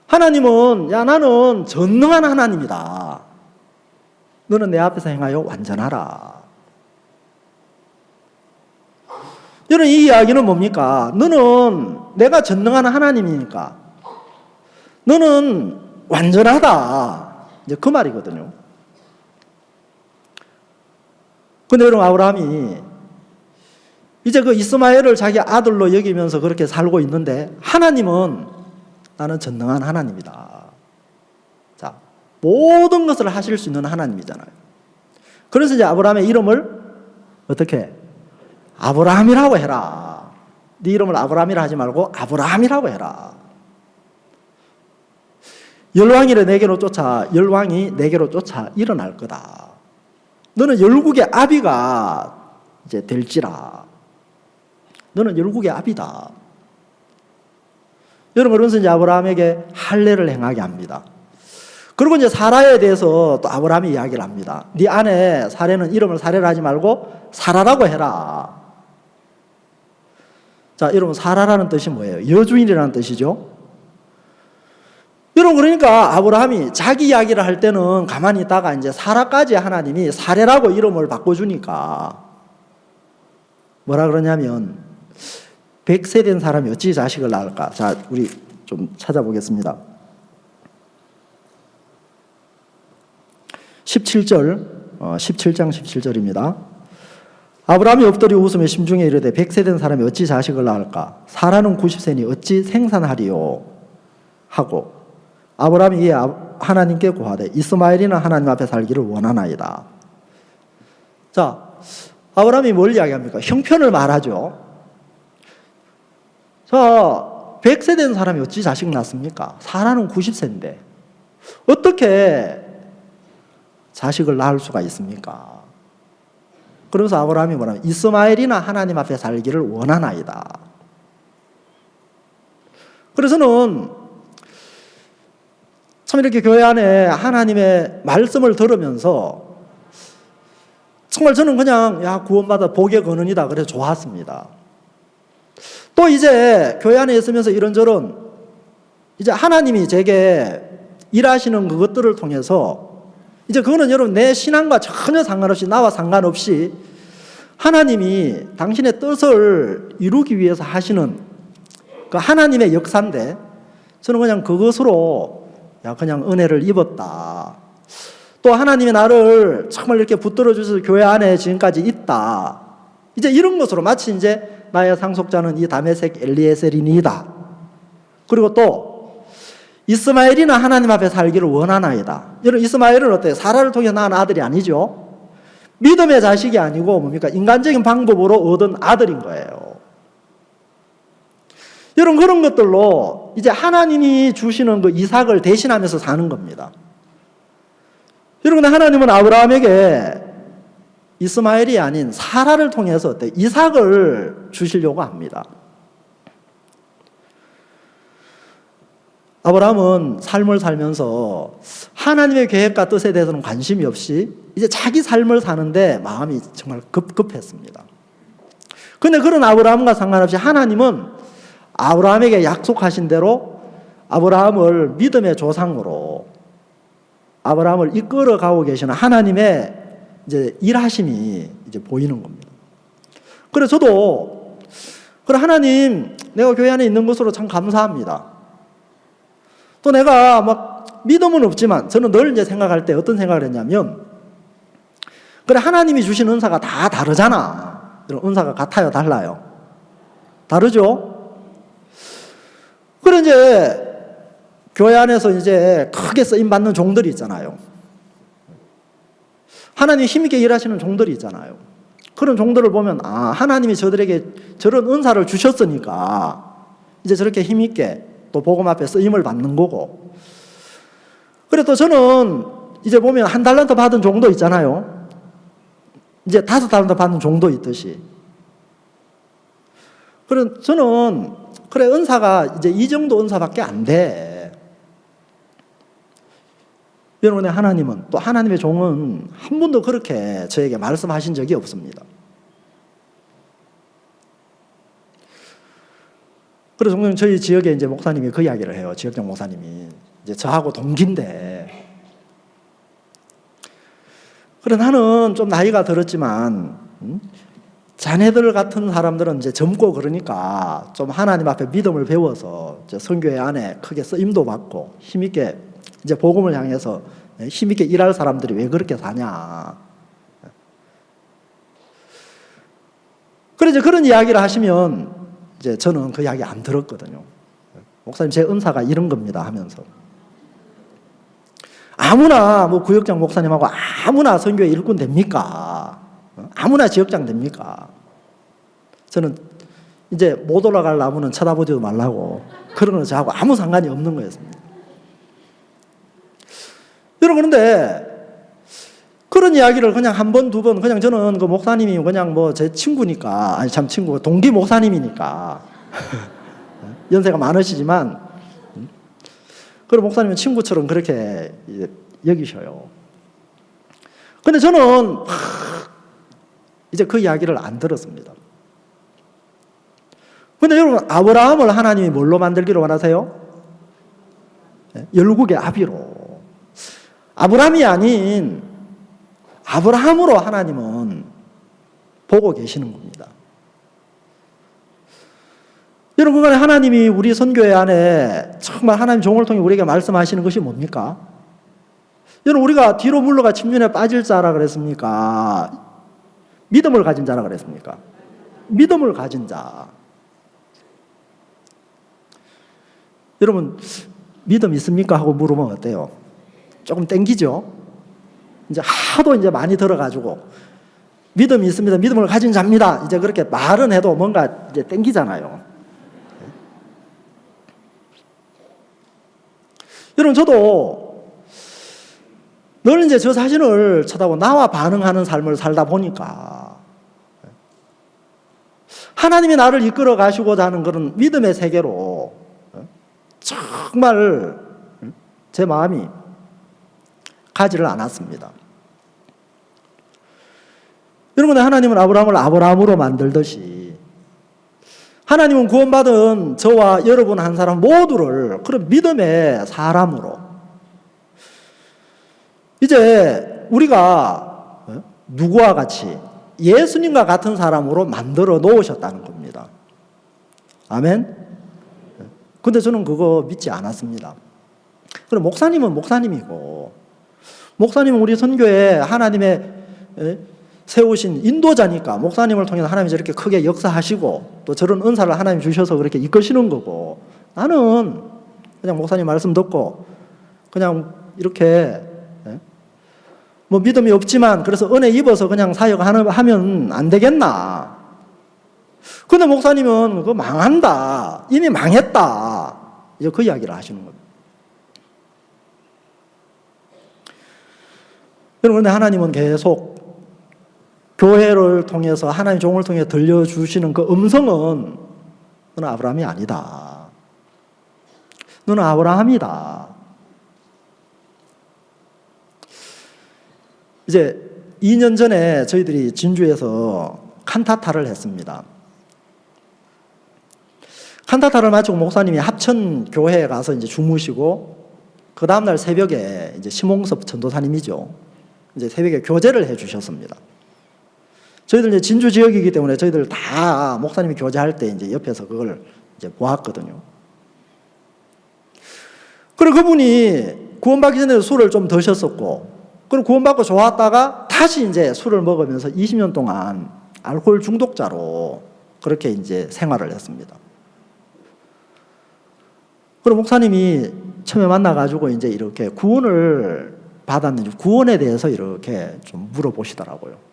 하나님은 야 나는 전능한 하나님이다. 너는 내 앞에서 행하여 완전하라. 여러분, 이 이야기는 뭡니까? 너는 내가 전능한 하나님이니까 너는 완전하다. 이제 그 말이거든요. 근데 여러분, 아브라함이 이제 그 이스마엘을 자기 아들로 여기면서 그렇게 살고 있는데 하나님은 나는 전능한 하나님이다. 자, 모든 것을 하실 수 있는 하나님이잖아요. 그래서 이제 아브라함의 이름을 어떻게? 아브라함이라고 해라. 네 이름을 아브라함이라 하지 말고 아브라함이라고 해라. 열왕이 내게로 쫓아 일어날 거다. 너는 열국의 아비가 이제 될지라. 너는 열국의 아비다. 여러분, 그러면서 이제 아브라함에게 할례를 행하게 합니다. 그리고 이제 사라에 대해서 또 아브라함이 이야기를 합니다. 네 아내 사라는 이름을 사라라 하지 말고 사라라고 해라. 자, 여러분, 사라라는 뜻이 뭐예요? 여주인이라는 뜻이죠. 여러분, 그러니까 아브라함이 자기 이야기를 할 때는 가만히 있다가 이제 사라까지 하나님이 사례라고 이름을 바꿔주니까 뭐라 그러냐면 100세 된 사람이 어찌 자식을 낳을까? 자, 우리 좀 찾아보겠습니다. 17장 17절입니다. 아브라함이 엎드려 웃으며 심중에 이르되 100세 된 사람이 어찌 자식을 낳을까? 사라는 90세니 어찌 생산하리요? 하고 아브라함이 이에 하나님께 고하되 이스마엘이나 하나님 앞에 살기를 원하나이다. 자, 아브라함이 뭘 이야기합니까? 형편을 말하죠. 자, 100세 된 사람이 어찌 자식 낳습니까? 사라는 90세인데 어떻게 자식을 낳을 수가 있습니까? 그러면서 아브라함이 뭐라면 이스마엘이나 하나님 앞에 살기를 원하나이다. 그래서는 참 이렇게 교회 안에 하나님의 말씀을 들으면서 정말 저는 그냥 야 구원받아 복의 근원이다 그래서 좋았습니다. 또 이제 교회 안에 있으면서 이런저런 이제 하나님이 제게 일하시는 그것들을 통해서 이제 그거는 여러분 내 신앙과 전혀 상관없이 나와 상관없이 하나님이 당신의 뜻을 이루기 위해서 하시는 그 하나님의 역사인데 저는 그냥 그것으로 야 그냥 은혜를 입었다. 또 하나님이 나를 정말 이렇게 붙들어 주셔서 교회 안에 지금까지 있다. 이제 이런 것으로 마치 이제 나의 상속자는 이 다메섹 엘리에셀이니이다. 그리고 또 이스마엘이나 하나님 앞에 살기를 원하나이다. 여러분 이스마엘은 어때요? 사라를 통해 낳은 아들이 아니죠. 믿음의 자식이 아니고 뭡니까? 인간적인 방법으로 얻은 아들인 거예요. 여러분 그런 것들로 이제 하나님이 주시는 그 이삭을 대신하면서 사는 겁니다. 여러분 하나님은 아브라함에게 이스마엘이 아닌 사라를 통해서 어때요? 이삭을 주시려고 합니다. 아브라함은 삶을 살면서 하나님의 계획과 뜻에 대해서는 관심이 없이 이제 자기 삶을 사는데 마음이 정말 급했습니다. 그런데 그런 아브라함과 상관없이 하나님은 아브라함에게 약속하신 대로 아브라함을 믿음의 조상으로 아브라함을 이끌어 가고 계시는 하나님의 이제 일하심이 이제 보이는 겁니다. 그래서 저도 그래 하나님 내가 교회 안에 있는 것으로 참 감사합니다. 또 내가 막 믿음은 없지만 저는 늘 이제 생각할 때 어떤 생각을 했냐면 그래 하나님이 주신 은사가 다 다르잖아. 은사가 같아요, 달라요? 다르죠? 그래 이제 교회 안에서 이제 크게 쓰임 받는 종들이 있잖아요. 하나님 힘있게 일하시는 종들이 있잖아요. 그런 종들을 보면 하나님이 저들에게 저런 은사를 주셨으니까 이제 저렇게 힘있게 또 복음 앞에 쓰임을 받는 거고. 그래 또 저는 이제 보면 1달란트 받은 종도 있잖아요. 이제 5달란트 받는 종도 있듯이. 그래 저는 그래 은사가 이제 이 정도 은사밖에 안 돼. 여러분의 하나님은 또 하나님의 종은 한 번도 그렇게 저에게 말씀하신 적이 없습니다. 그래서 종종 저희 지역에 이제 목사님이 그 이야기를 해요. 지역장 목사님이 이제 저하고 동기인데, 그래 나는 좀 나이가 들었지만 자네들 같은 사람들은 이제 젊고 그러니까 좀 하나님 앞에 믿음을 배워서 이제 선교회 안에 크게 쓰임도 받고 힘있게 이제 복음을 향해서 힘있게 일할 사람들이 왜 그렇게 사냐. 그래 이제 그런 이야기를 하시면 이제 저는 그 이야기 안 들었거든요. 목사님 제 은사가 이런 겁니다 하면서. 아무나 뭐 구역장 목사님하고 아무나 선교회 일꾼 됩니까? 아무나 지역장 됩니까? 저는 이제 못 올라갈 나무는 쳐다보지도 말라고, 그런 거 저하고 아무 상관이 없는 거였습니다. 여러분 그런데 그런 이야기를 그냥 한 번, 두 번, 그냥 저는 그 목사님이 그냥 뭐 제 친구니까, 아니 참 친구가 동기 목사님이니까 연세가 많으시지만 그런 목사님은 친구처럼 그렇게 여기셔요. 근데 저는 이제 그 이야기를 안 들었습니다. 근데 여러분 아브라함을 하나님이 뭘로 만들기를 원하세요? 열국의 아비로. 아브라함이 아닌 아브라함으로 하나님은 보고 계시는 겁니다. 여러분 그간에 하나님이 우리 선교회 안에 정말 하나님 종을 통해 우리에게 말씀하시는 것이 뭡니까? 여러분 우리가 뒤로 물러가 침륜에 빠질 자라 그랬습니까? 믿음을 가진 자라 그랬습니까? 믿음을 가진 자. 여러분 믿음 있습니까? 하고 물으면 어때요? 조금 땡기죠? 이제 하도 이제 많이 들어가지고 믿음이 있습니다. 믿음을 가진 자입니다. 이제 그렇게 말은 해도 뭔가 이제 땡기잖아요. 여러분 저도 늘 이제 저 자신을 쳐다보고 나와 반응하는 삶을 살다 보니까 하나님이 나를 이끌어 가시고자 하는 그런 믿음의 세계로 정말 제 마음이 가지를 않았습니다. 여러분 하나님은 아브라함을 아브라함으로 만들듯이 하나님은 구원받은 저와 여러분 한 사람 모두를 그런 믿음의 사람으로 이제 우리가 누구와 같이 예수님과 같은 사람으로 만들어 놓으셨다는 겁니다. 아멘? 근데 저는 그거 믿지 않았습니다. 그럼 목사님은 목사님이고 목사님은 우리 선교에 하나님의 세우신 인도자니까 목사님을 통해서 하나님이 저렇게 크게 역사하시고 또 저런 은사를 하나님 주셔서 그렇게 이끄시는 거고, 나는 그냥 목사님 말씀 듣고 그냥 이렇게 뭐 믿음이 없지만 그래서 은혜 입어서 그냥 사역하면 안 되겠나. 근데 목사님은 그거 망한다, 이미 망했다, 이제 그 이야기를 하시는 겁니다. 그런데 하나님은 계속 교회를 통해서 하나님 종을 통해 들려주시는 그 음성은 너는 아브라함이 아니다. 너는 아브라함이다. 이제 2년 전에 저희들이 진주에서 칸타타를 했습니다. 칸타타를 마치고 목사님이 합천교회에 가서 이제 주무시고 그 다음날 새벽에 이제 심홍섭 전도사님이죠. 이제 새벽에 교제를 해 주셨습니다. 저희들 이제 진주 지역이기 때문에 저희들 다 목사님이 교제할 때 이제 옆에서 그걸 이제 보았거든요. 그리고 그분이 구원받기 전에 술을 좀 드셨었고, 그리고 구원받고 좋았다가 다시 이제 술을 먹으면서 20년 동안 알코올 중독자로 그렇게 이제 생활을 했습니다. 그리고 목사님이 처음에 만나가지고 이제 이렇게 구원을 받았는지 구원에 대해서 이렇게 좀 물어보시더라고요.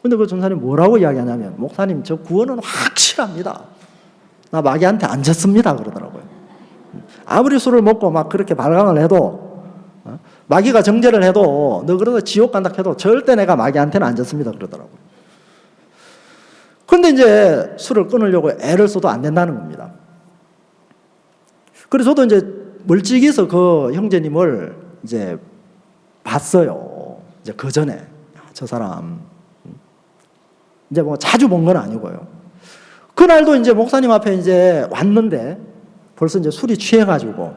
근데 그 전사님 뭐라고 이야기하냐면, 목사님 저 구원은 확실합니다. 나 마귀한테 안 졌습니다. 그러더라고요. 아무리 술을 먹고 막 그렇게 발광을 해도, 마귀가 정죄를 해도, 너 그러다 지옥 간다 해도 절대 내가 마귀한테는 안 졌습니다. 그러더라고요. 근데 이제 술을 끊으려고 애를 써도 안 된다는 겁니다. 그래서 저도 이제 멀찍이서 그 형제님을 이제 봤어요. 이제 그 전에 저 사람 이제 뭐 자주 본 건 아니고요. 그날도 이제 목사님 앞에 이제 왔는데 벌써 이제 술이 취해가지고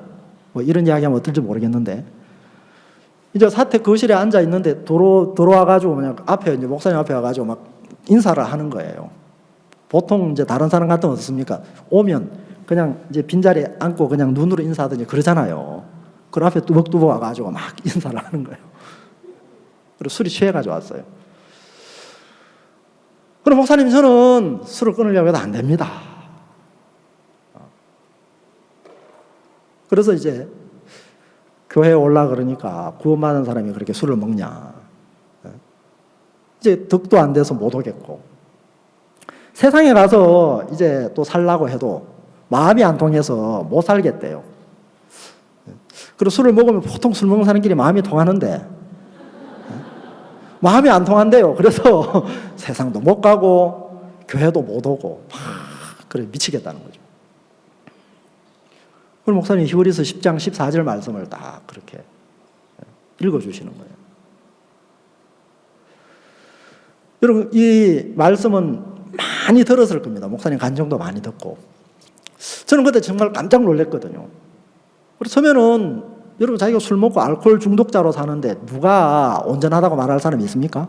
뭐 이런 이야기하면 어떨지 모르겠는데 이제 사택 거실에 앉아 있는데 들어와가지고 그냥 앞에 이제 목사님 앞에 와가지고 막 인사를 하는 거예요. 보통 이제 다른 사람 같으면 어떻습니까? 오면 그냥 이제 빈자리에 앉고 그냥 눈으로 인사하더니 그러잖아요. 그 앞에 뚜벅뚜벅 와가지고 막 인사를 하는 거예요. 그리고 술이 취해가지고 왔어요. 그럼 목사님 저는 술을 끊으려고 해도 안 됩니다. 그래서 이제 교회에 올라 그러니까 구원받은 사람이 그렇게 술을 먹냐. 이제 덕도 안 돼서 못 오겠고 세상에 가서 이제 또 살라고 해도 마음이 안 통해서 못 살겠대요. 그리고 술을 먹으면 보통 술 먹는 사람끼리 마음이 통하는데 마음이 안 통한대요. 그래서 세상도 못 가고 교회도 못 오고 그래 미치겠다는 거죠. 그럼 목사님 히브리서 10장 14절 말씀을 딱 그렇게 읽어주시는 거예요. 여러분 이 말씀은 많이 들었을 겁니다. 목사님 간증도 많이 듣고 저는 그때 정말 깜짝 놀랐거든요. 그래서 처음에는 여러분 자기가 술 먹고 알코올 중독자로 사는데 누가 온전하다고 말할 사람이 있습니까?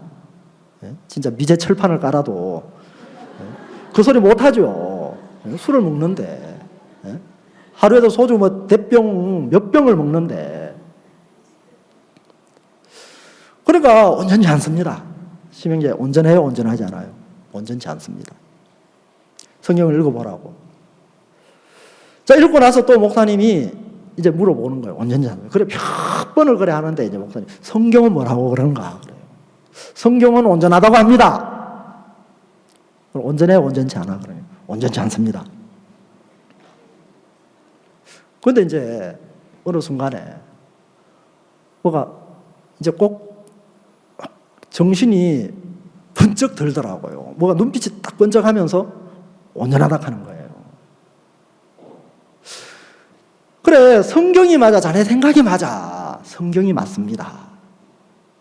진짜 미제 철판을 깔아도 그 소리 못하죠. 술을 먹는데 하루에도 소주 뭐 대병 몇 병을 먹는데 그러니까 온전치 않습니다. 심형제 온전해요? 온전하지 않아요? 온전치 않습니다. 성경을 읽어보라고. 자 읽고 나서 또 목사님이 이제 물어보는 거예요. 온전치 않아요. 그래 몇 번을 그래 하는데 이제 목사님 성경은 뭐라고 그런가 그래요. 성경은 온전하다고 합니다. 온전해요? 온전치 않아? 그래요. 온전치 않습니다. 그런데 이제 어느 순간에 뭐가 이제 꼭 정신이 번쩍 들더라고요. 뭐가 눈빛이 딱 번쩍하면서 온전하다 하는 거예요. 그래 성경이 맞아 자네 생각이 맞아 성경이 맞습니다.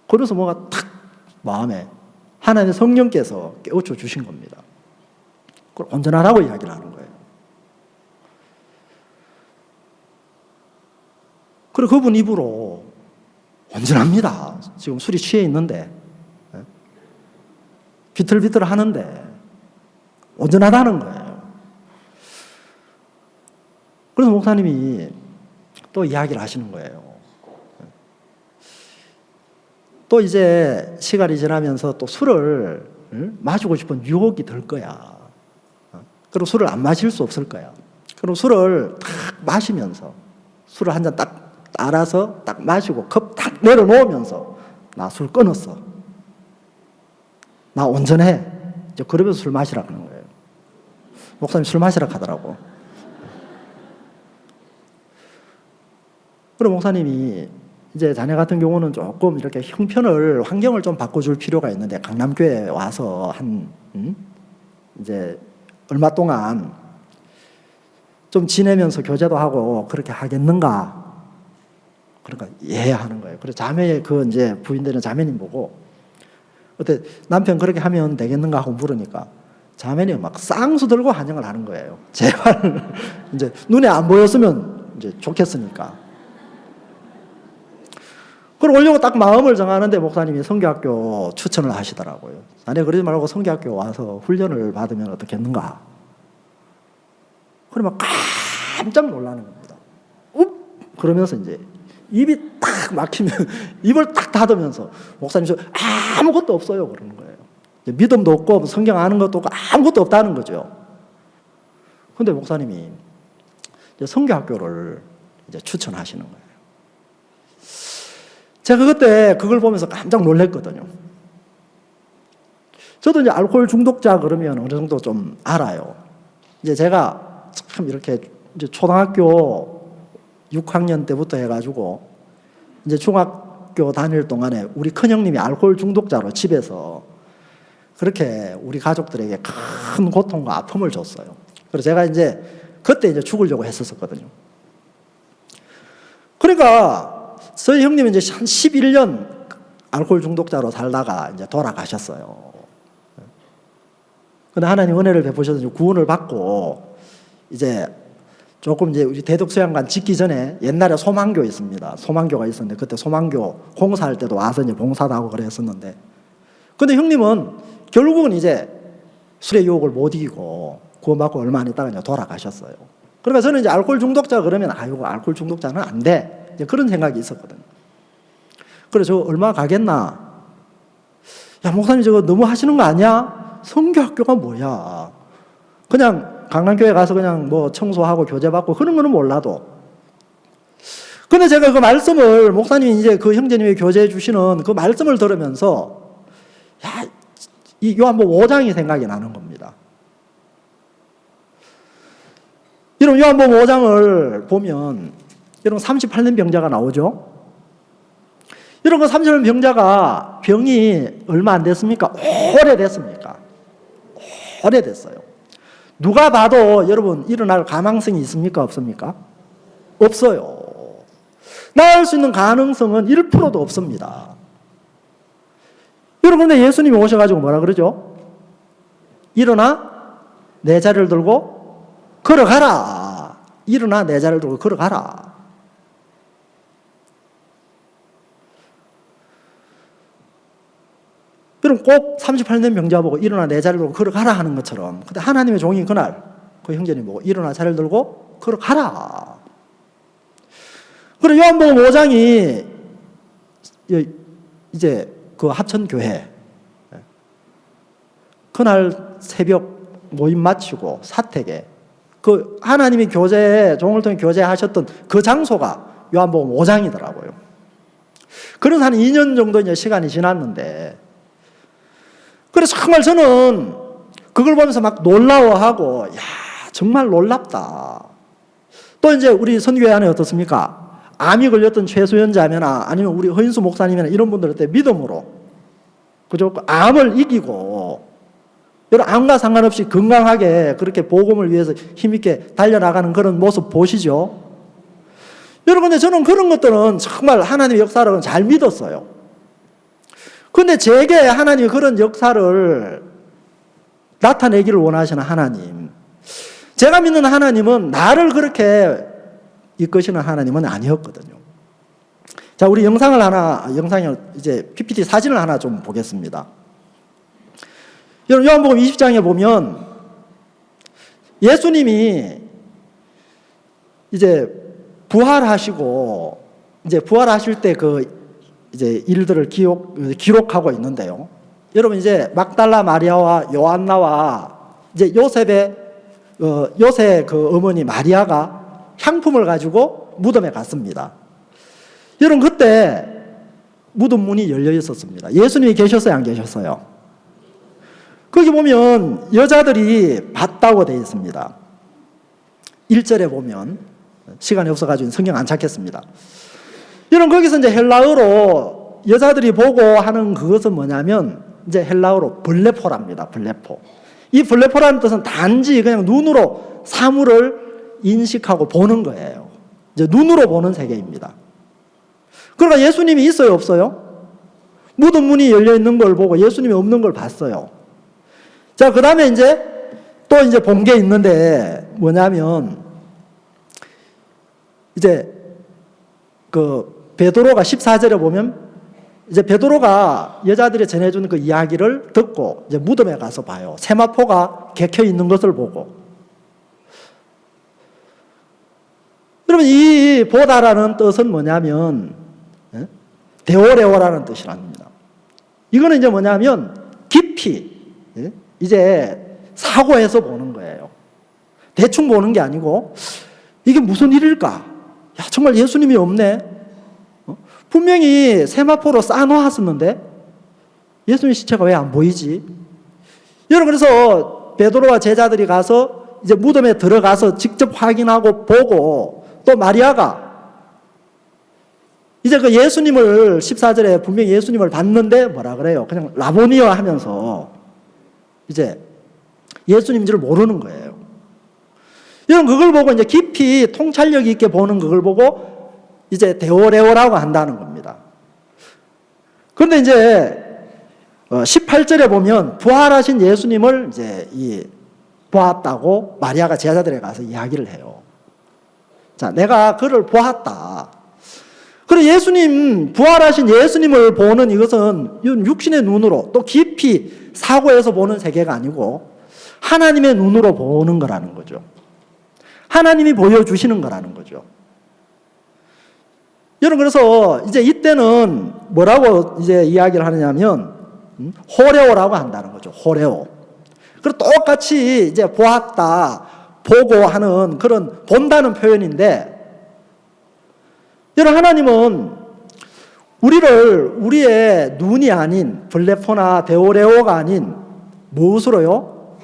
그래서 뭐가 탁 마음에 하나님의 성령께서 깨우쳐 주신 겁니다. 그걸 온전하다고 이야기를 하는 거예요. 그리고 그분 입으로 온전합니다. 지금 술이 취해 있는데 비틀비틀 하는데 온전하다는 거예요. 그래서 목사님이 또 이야기를 하시는 거예요. 또 이제 시간이 지나면서 또 술을 마시고 싶은 유혹이 들 거야. 그리고 술을 안 마실 수 없을 거야. 그리고 술을 딱 마시면서 술을 한 잔 딱 따라서 딱 마시고 컵 딱 내려놓으면서 나 술 끊었어. 나 온전해. 이제 그러면서 술 마시라 그러는 거예요. 목사님 술 마시라 하더라고. 그럼 목사님이 이제 자네 같은 경우는 조금 이렇게 형편을 환경을 좀 바꿔줄 필요가 있는데 강남교회에 와서 한 이제 얼마 동안 좀 지내면서 교제도 하고 그렇게 하겠는가? 그러니까 예 하는 거예요. 그래서 자매 그 이제 부인되는 자매님 보고 어때 남편 그렇게 하면 되겠는가 하고 물으니까 자매님 막 쌍수 들고 환영을 하는 거예요. 제발 이제 눈에 안 보였으면 이제 좋겠으니까. 그걸 오려고 딱 마음을 정하는데 목사님이 성교학교 추천을 하시더라고요. 아니 그러지 말고 성교학교 와서 훈련을 받으면 어떻겠는가. 그래 막 깜짝 놀라는 겁니다. 그러면서 이제 입이 딱 막히면 입을 딱 닫으면서 목사님 저 아무것도 없어요 그러는 거예요. 믿음도 없고 성경 아는 것도 없고 아무것도 없다는 거죠. 그런데 목사님이 이제 성교학교를 이제 추천하시는 거예요. 제가 그때 그걸 보면서 깜짝 놀랐거든요. 저도 이제 알코올 중독자 그러면 어느 정도 좀 알아요. 이제 제가 참 이렇게 이제 초등학교 6학년 때부터 해가지고 이제 중학교 다닐 동안에 우리 큰형님이 알코올 중독자로 집에서 그렇게 우리 가족들에게 큰 고통과 아픔을 줬어요. 그래서 제가 이제 그때 이제 죽으려고 했었거든요. 그러니까 저희 형님은 이제 한 11년 알코올 중독자로 살다가 이제 돌아가셨어요. 근데 하나님 은혜를 베푸셔서 구원을 받고 이제 조금 이제 우리 대덕수양관 짓기 전에 옛날에 소망교 있습니다. 소망교가 있었는데 그때 소망교 공사할 때도 와서 이제 봉사도 하고 그랬었는데 근데 형님은 결국은 이제 술의 유혹을 못 이기고 구원받고 얼마 안 있다가 이제 돌아가셨어요. 그러니까 저는 이제 알코올 중독자 그러면 아이고 알코올 중독자는 안 돼. 이제 그런 생각이 있었거든요. 그래서 저 얼마 가겠나? 야 목사님 저거 너무 하시는 거 아니야? 성교학교가 뭐야? 그냥 강남교회 가서 그냥 뭐 청소하고 교제받고 그런 거는 몰라도. 근데 제가 그 말씀을 목사님이 이제 그 형제님이 교제해 주시는 그 말씀을 들으면서 야, 이 요한복음 5장이 생각이 나는 겁니다. 여러분 요한복음 5장을 보면 여러분 38년 병자가 나오죠. 여러분 그 38년 병자가 병이 얼마 안 됐습니까? 오래됐습니까? 오래됐어요. 누가 봐도 여러분 일어날 가망성이 있습니까? 없습니까? 없어요. 나을 수 있는 가능성은 1%도 없습니다. 여러분 근데 예수님이 오셔가지고 뭐라 그러죠? 일어나 내 자리를 들고 걸어가라. 일어나 내 자리를 들고 걸어가라. 여러분 꼭 38년 병자 보고 일어나 내 자리를 들고 걸어가라 하는 것처럼 근데 하나님의 종이 그날 그 형제님 보고 일어나 자리를 들고 걸어가라. 그리고 요한복음 5장이 이제 그 합천교회 그날 새벽 모임 마치고 사택에 그 하나님이 교제 종을 통해 교제하셨던 그 장소가 요한복음 5장이더라고요. 그래서 한 2년 정도 이제 시간이 지났는데 그래서 정말 저는 그걸 보면서 막 놀라워하고 야 정말 놀랍다. 또 이제 우리 선교회 안에 어떻습니까? 암이 걸렸던 최수연 자매나 아니면 우리 허인수 목사님이나 이런 분들한테 믿음으로 그죠? 암을 이기고 여러분 암과 상관없이 건강하게 그렇게 복음을 위해서 힘있게 달려나가는 그런 모습 보시죠? 여러분 근데 저는 그런 것들은 정말 하나님의 역사를 잘 믿었어요. 그런데 제게 하나님이 그런 역사를 나타내기를 원하시는 하나님, 제가 믿는 하나님은 나를 그렇게 이끄시는 하나님은 아니었거든요. 자, 우리 영상을 이제 PPT 사진을 하나 좀 보겠습니다. 여러분 요한복음 20장에 보면 예수님이 이제 부활하시고 이제 부활하실 때 그 이제 일들을 기록하고 있는데요. 여러분 이제 막달라 마리아와 요한나와 이제 요셉의 그 어머니 마리아가 향품을 가지고 무덤에 갔습니다. 여러분 그때 무덤 문이 열려 있었습니다. 예수님이 계셨어요, 안 계셨어요? 거기 보면 여자들이 봤다고 되어 있습니다. 1절에 보면 시간이 없어가지고 성경 안 찾겠습니다. 여러분 거기서 이제 헬라어로 여자들이 보고 하는 그것은 뭐냐면 이제 헬라어로 블레포랍니다. 블레포. 이 블레포라는 뜻은 단지 그냥 눈으로 사물을 인식하고 보는 거예요. 이제 눈으로 보는 세계입니다. 그러니까 예수님이 있어요, 없어요? 무덤 문이 열려 있는 걸 보고 예수님이 없는 걸 봤어요. 자, 그 다음에 이제 또 이제 본 게 있는데 뭐냐면 이제 그 베드로가 14절에 보면 이제 베드로가 여자들이 전해준 그 이야기를 듣고 이제 무덤에 가서 봐요. 세마포가 개켜 있는 것을 보고. 그러면 이 보다라는 뜻은 뭐냐면 데오레오라는 뜻이랍니다. 이거는 이제 뭐냐면 깊이 이제 사고해서 보는 거예요. 대충 보는 게 아니고 이게 무슨 일일까? 야, 정말 예수님이 없네. 분명히 세마포로 쌓아놓았었는데 예수님 시체가 왜 안 보이지? 여러분, 그래서 베드로와 제자들이 가서 이제 무덤에 들어가서 직접 확인하고 보고, 또 마리아가 이제 그 예수님을 14절에 분명히 예수님을 봤는데 뭐라 그래요? 그냥 라보니어 하면서 이제 예수님인 줄 모르는 거예요. 여러분, 그걸 보고 이제 깊이 통찰력 있게 보는 그걸 보고 이제 데오레오라고 한다는 겁니다. 그런데 이제 18절에 보면 부활하신 예수님을 이제 보았다고 마리아가 제자들에 가서 이야기를 해요. 자, 내가 그를 보았다. 그리고 예수님, 부활하신 예수님을 보는 이것은 육신의 눈으로 또 깊이 사고해서 보는 세계가 아니고 하나님의 눈으로 보는 거라는 거죠. 하나님이 보여주시는 거라는 거죠. 여러분, 그래서 이제 이때는 뭐라고 이제 이야기를 하느냐면 호레오라고 한다는 거죠. 호레오. 그리고 똑같이 이제 보았다, 보고 하는 그런 본다는 표현인데, 여러분, 하나님은 우리의 눈이 아닌 블레포나 데오레오가 아닌 무엇으로요?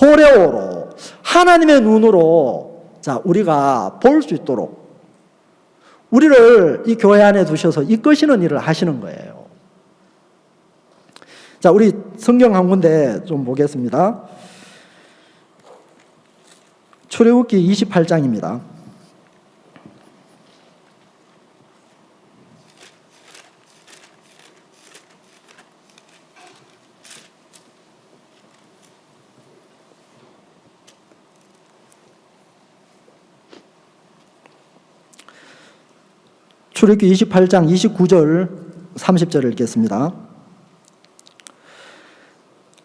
호레오로, 하나님의 눈으로 자, 우리가 볼 수 있도록 우리를 이 교회 안에 두셔서 이끄시는 일을 하시는 거예요. 자, 우리 성경 한 군데 좀 보겠습니다. 출애굽기 28장입니다. 출애굽기 28장 29절 30절을 읽겠습니다.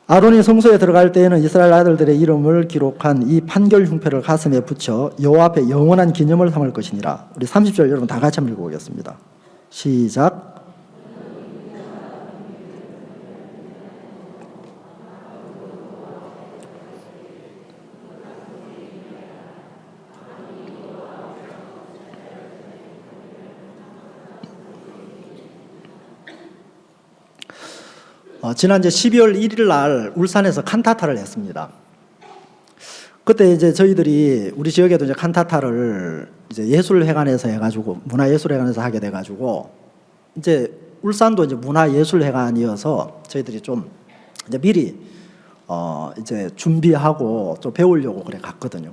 아론이 성소에 들어갈 때에는 이스라엘 아들들의 이름을 기록한 이 판결 흉패를 가슴에 붙여 여호와 앞에 영원한 기념을 삼을 것이니라. 우리 30절 여러분 다 같이 한번 읽어보겠습니다. 시작. 지난 12월 1일 날 울산에서 칸타타를 했습니다. 그때 이제 저희들이 우리 지역에도 이제 칸타타를 이제 예술회관에서 해가지고 문화예술회관에서 하게 돼가지고 이제 울산도 이제 문화예술회관이어서 저희들이 좀 이제 미리 이제 준비하고 좀 배우려고 그래 갔거든요.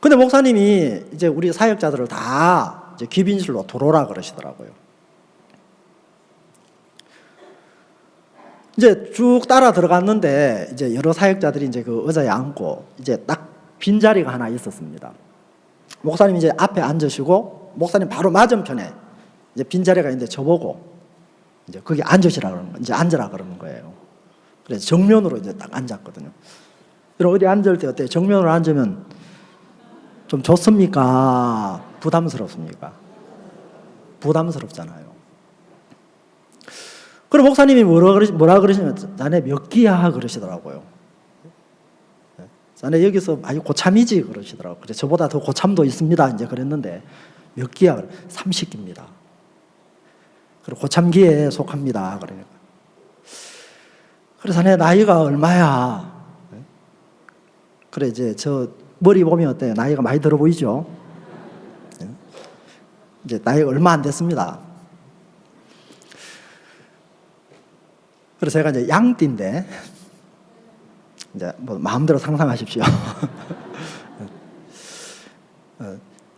근데 목사님이 이제 우리 사역자들을 다 이제 귀빈실로 들어오라 그러시더라고요. 이제 쭉 따라 들어갔는데 이제 여러 사역자들이 이제 그 의자에 앉고 이제 딱 빈자리가 하나 있었습니다. 목사님 이제 앞에 앉으시고 목사님 바로 맞은편에 이제 빈자리가 있는데 저보고 이제 거기 앉으시라 그러는 거예요. 이제 앉으라 그러는 거예요. 그래서 정면으로 이제 딱 앉았거든요. 여러분 어디 앉을 때 어때요? 정면으로 앉으면 좀 좋습니까? 부담스럽습니까? 부담스럽잖아요. 그럼 목사님이 뭐라 그러시냐면 자네 몇 기야 그러시더라고요. 자네 여기서 아주 고참이지 그러시더라고요. 그래 저보다 더 고참도 있습니다. 이제 그랬는데 몇 기야? 30기입니다. 그리고 고참기에 속합니다. 그러니까. 그래서 자네 나이가 얼마야? 그래 이제 저 머리 보면 어때요? 나이가 많이 들어 보이죠? 이제 나이가 얼마 안 됐습니다. 그래서 제가 이제 양띠인데 이제 뭐 마음대로 상상하십시오.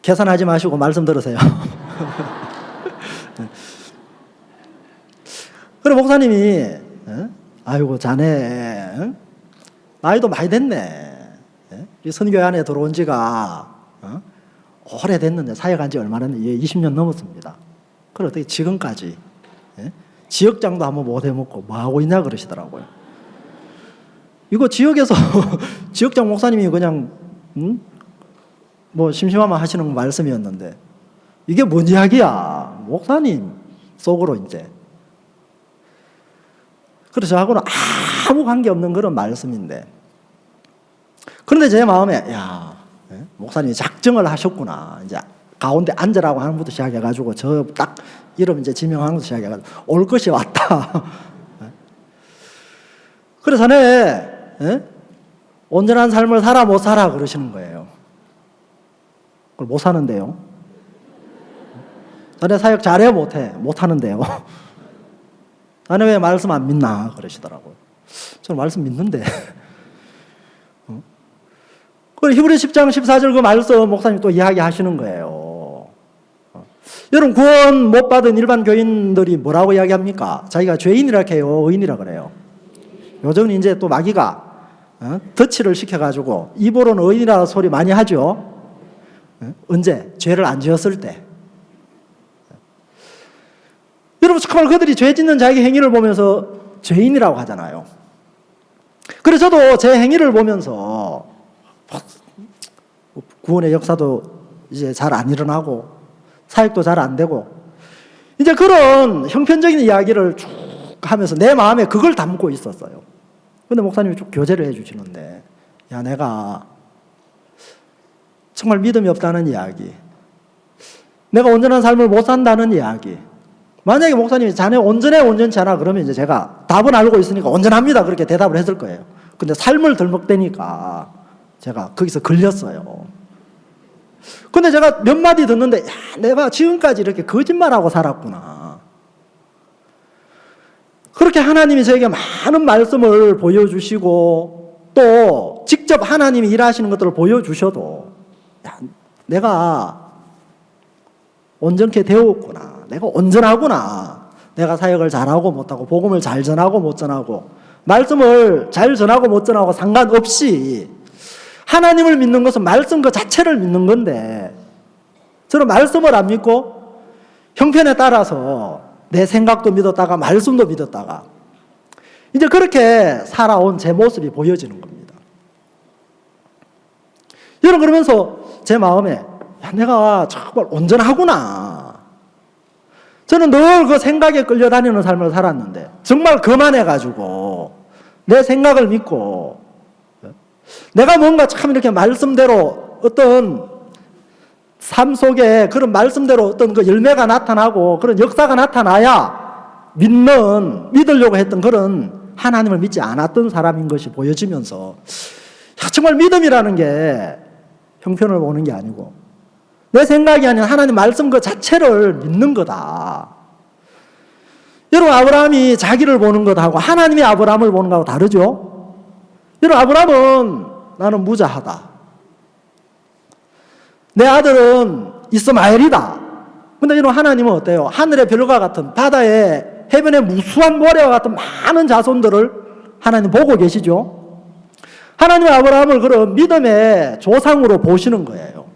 계산하지 마시고 말씀 들으세요. 그래 목사님이 아이고 자네 나이도 많이 됐네. 이 선교회 안에 들어온 지가 오래됐는데 사역한 지 얼마나 20년 넘었습니다. 그래 어떻게 지금까지 지역장도 한번 못 해먹고 뭐 하고 있냐 그러시더라고요. 이거 지역에서 지역장 목사님이 그냥 뭐 심심하면 하시는 말씀이었는데 이게 뭔 이야기야? 목사님 속으로 이제. 그래서 저하고는 아무 관계없는 그런 말씀인데 그런데 제 마음에 야 목사님이 작정을 하셨구나. 이제 가운데 앉으라고 하는 것부터 시작해가지고 저 딱 이름 이제 지명하는 것부터 시작해가지고 올 것이 왔다. 그래서 자네 온전한 삶을 살아 못 살아 그러시는 거예요. 그걸 못 사는데요. 자네 사역 잘해 못해? 못하는데요. 자네 왜 말씀 안 믿나 그러시더라고요. 저는 말씀 믿는데. 그 히브리 10장 14절 그 말씀 목사님 또 이야기하시는 거예요. 여러분 구원 못 받은 일반 교인들이 뭐라고 이야기합니까? 자기가 죄인이라 해요, 의인이라 그래요. 요즘은 이제 또 마귀가 덧칠을 시켜가지고 입으로는 의인이라 소리 많이 하죠. 언제? 죄를 안 지었을 때. 여러분 정말 그들이 죄 짓는 자기 행위를 보면서 죄인이라고 하잖아요. 그래서 저도 제 행위를 보면서 구원의 역사도 이제 잘 안 일어나고 사역도 잘 안 되고 이제 그런 형편적인 이야기를 쭉 하면서 내 마음에 그걸 담고 있었어요. 근데 목사님이 쭉 교제를 해주시는데 야 내가 정말 믿음이 없다는 이야기, 내가 온전한 삶을 못 산다는 이야기. 만약에 목사님이 자네 온전해 온전치 않아 그러면 이제 제가 답은 알고 있으니까 온전합니다 그렇게 대답을 했을 거예요. 근데 삶을 덜먹대니까 제가 거기서 걸렸어요. 근데 제가 몇 마디 듣는데 야 내가 지금까지 이렇게 거짓말하고 살았구나. 그렇게 하나님이 저에게 많은 말씀을 보여주시고 또 직접 하나님이 일하시는 것들을 보여주셔도 야, 내가 온전케 되었구나. 내가 온전하구나. 내가 사역을 잘하고 못하고 복음을 잘 전하고 못 전하고 말씀을 잘 전하고 못 전하고 상관없이 하나님을 믿는 것은 말씀 그 자체를 믿는 건데 저는 말씀을 안 믿고 형편에 따라서 내 생각도 믿었다가 말씀도 믿었다가 이제 그렇게 살아온 제 모습이 보여지는 겁니다. 여러분 그러면서 제 마음에 야, 내가 정말 온전하구나. 저는 늘 그 생각에 끌려다니는 삶을 살았는데 정말 그만해가지고 내 생각을 믿고 내가 뭔가 참 이렇게 말씀대로 어떤 삶 속에 그런 말씀대로 어떤 그 열매가 나타나고 그런 역사가 나타나야 믿으려고 했던 그런 하나님을 믿지 않았던 사람인 것이 보여지면서 정말 믿음이라는 게 형편을 보는 게 아니고 내 생각이 아닌 하나님 말씀 그 자체를 믿는 거다. 여러분 아브라함이 자기를 보는 것하고 하나님이 아브라함을 보는 것하고 다르죠? 여러분 아브라함은 나는 무자하다. 내 아들은 이스마엘이다. 근데 여러분 하나님은 어때요? 하늘의 별과 같은 바다의 해변의 무수한 모래와 같은 많은 자손들을 하나님 보고 계시죠? 하나님은 아브라함을 그런 믿음의 조상으로 보시는 거예요.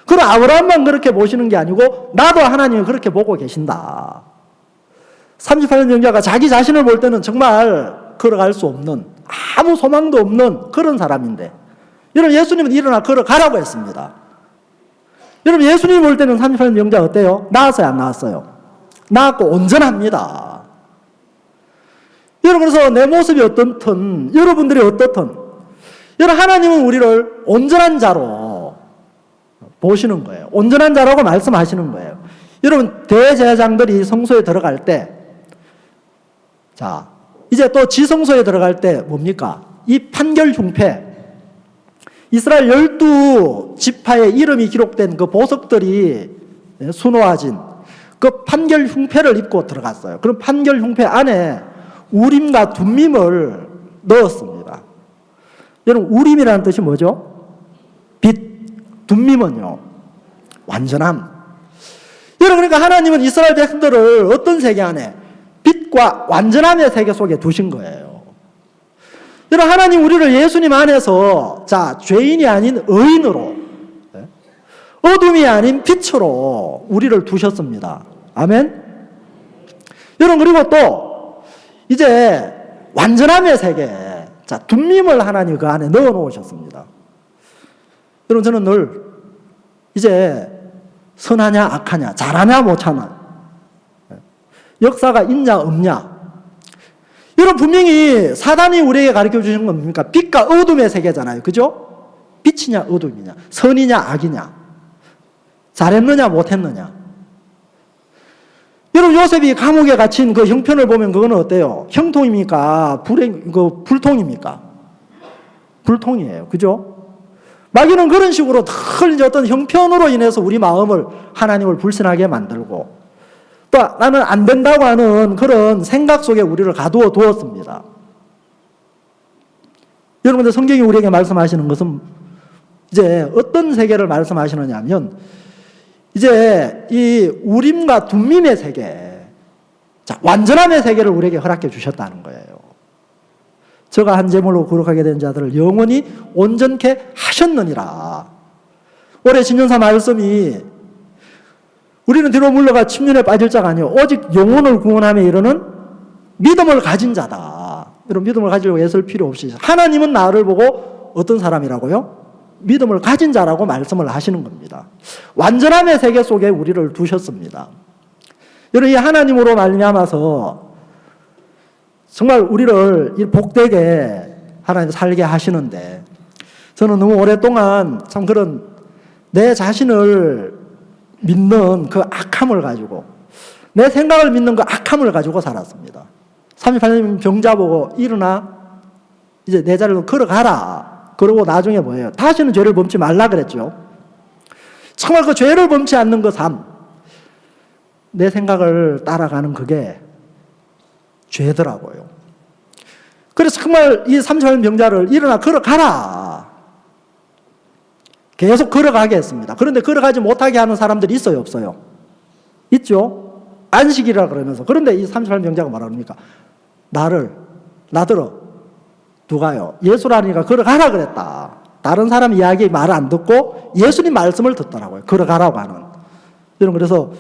그럼 아브라함만 그렇게 보시는 게 아니고 나도 하나님이 그렇게 보고 계신다. 38년 영자가 자기 자신을 볼 때는 정말 걸어갈 수 없는 아무 소망도 없는 그런 사람인데 여러분 예수님은 일어나 걸어가라고 했습니다. 여러분 예수님 볼 때는 38년 영자 어때요? 나았어요 안 나았어요? 나았고 온전합니다. 여러분 그래서 내 모습이 어떻든 여러분들이 어떻든 여러분 하나님은 우리를 온전한 자로 보시는 거예요. 온전한 자라고 말씀하시는 거예요. 여러분 대제사장들이 성소에 들어갈 때 자 이제 또 지성소에 들어갈 때 뭡니까? 이 판결 흉패 이스라엘 12지파의 이름이 기록된 그 보석들이 수놓아진 그 판결 흉패를 입고 들어갔어요. 그럼 판결 흉패 안에 우림과 둠밈을 넣었습니다. 여러분 우림이라는 뜻이 뭐죠? 빛, 둠밈은요 완전함. 여러분 그러니까 하나님은 이스라엘 백성들을 어떤 세계 안에 빛과 완전함의 세계 속에 두신 거예요. 여러분 하나님 우리를 예수님 안에서 자 죄인이 아닌 의인으로 어둠이 아닌 빛으로 우리를 두셨습니다. 아멘. 여러분 그리고 또 이제 완전함의 세계 자 둠밈을 하나님 그 안에 넣어 놓으셨습니다. 여러분 저는 늘 이제 선하냐 악하냐 잘하냐 못하냐 역사가 있냐 없냐 여러분 분명히 사단이 우리에게 가르쳐 주시는 건 뭡니까? 빛과 어둠의 세계잖아요. 그죠? 빛이냐 어둠이냐 선이냐 악이냐 잘했느냐 못했느냐 여러분, 요셉이 감옥에 갇힌 그 형편을 보면 그거는 어때요? 형통입니까? 불통입니까? 불통이에요. 그죠? 마귀는 그런 식으로 늘 이제 어떤 형편으로 인해서 우리 마음을 하나님을 불신하게 만들고 또 나는 안 된다고 하는 그런 생각 속에 우리를 가두어 두었습니다. 여러분들, 성경이 우리에게 말씀하시는 것은 이제 어떤 세계를 말씀하시느냐 하면 이제 이 우림과 둠밈의 세계, 자, 완전함의 세계를 우리에게 허락해 주셨다는 거예요. 저가 한 제물로 거룩하게 된 자들을 영원히 온전케 하셨느니라. 올해 신년사 말씀이 우리는 뒤로 물러가 침륜에 빠질 자가 아니요 오직 영혼을 구원함에 이르는 믿음을 가진 자다. 여러분, 믿음을 가지려고 애쓸 필요 없이 하나님은 나를 보고 어떤 사람이라고요? 믿음을 가진 자라고 말씀을 하시는 겁니다. 완전함의 세계 속에 우리를 두셨습니다. 여러분, 이 하나님으로 말미암아서 정말 우리를 복되게 하나님 살게 하시는데, 저는 너무 오랫동안 참 그런 내 자신을 믿는 그 악함을 가지고, 내 생각을 믿는 그 악함을 가지고 살았습니다. 38년 병자 보고 일어나 이제 내 자리로 걸어가라. 그러고 나중에 뭐예요? 다시는 죄를 범치 말라 그랬죠. 정말 그 죄를 범치 않는 그 삶, 내 생각을 따라가는 그게 죄더라고요. 그래서 정말 이 38년 병자를 일어나 걸어가라. 계속 걸어가게 했습니다. 그런데 걸어가지 못하게 하는 사람들이 있어요, 없어요? 있죠? 안식이라 그러면서. 그런데 이 38년 병자가 뭐라 그럽니까? 나들어 누가요? 예수라니까 걸어가라 그랬다. 다른 사람 이야기 말을 안 듣고 예수님 말씀을 듣더라고요. 걸어가라고 하는. 여러분, 그래서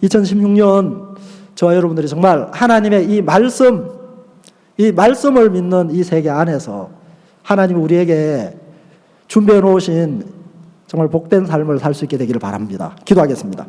2016년 저와 여러분들이 정말 하나님의 이 말씀을 믿는 이 세계 안에서 하나님이 우리에게 준비해 놓으신 정말 복된 삶을 살 수 있게 되기를 바랍니다. 기도하겠습니다.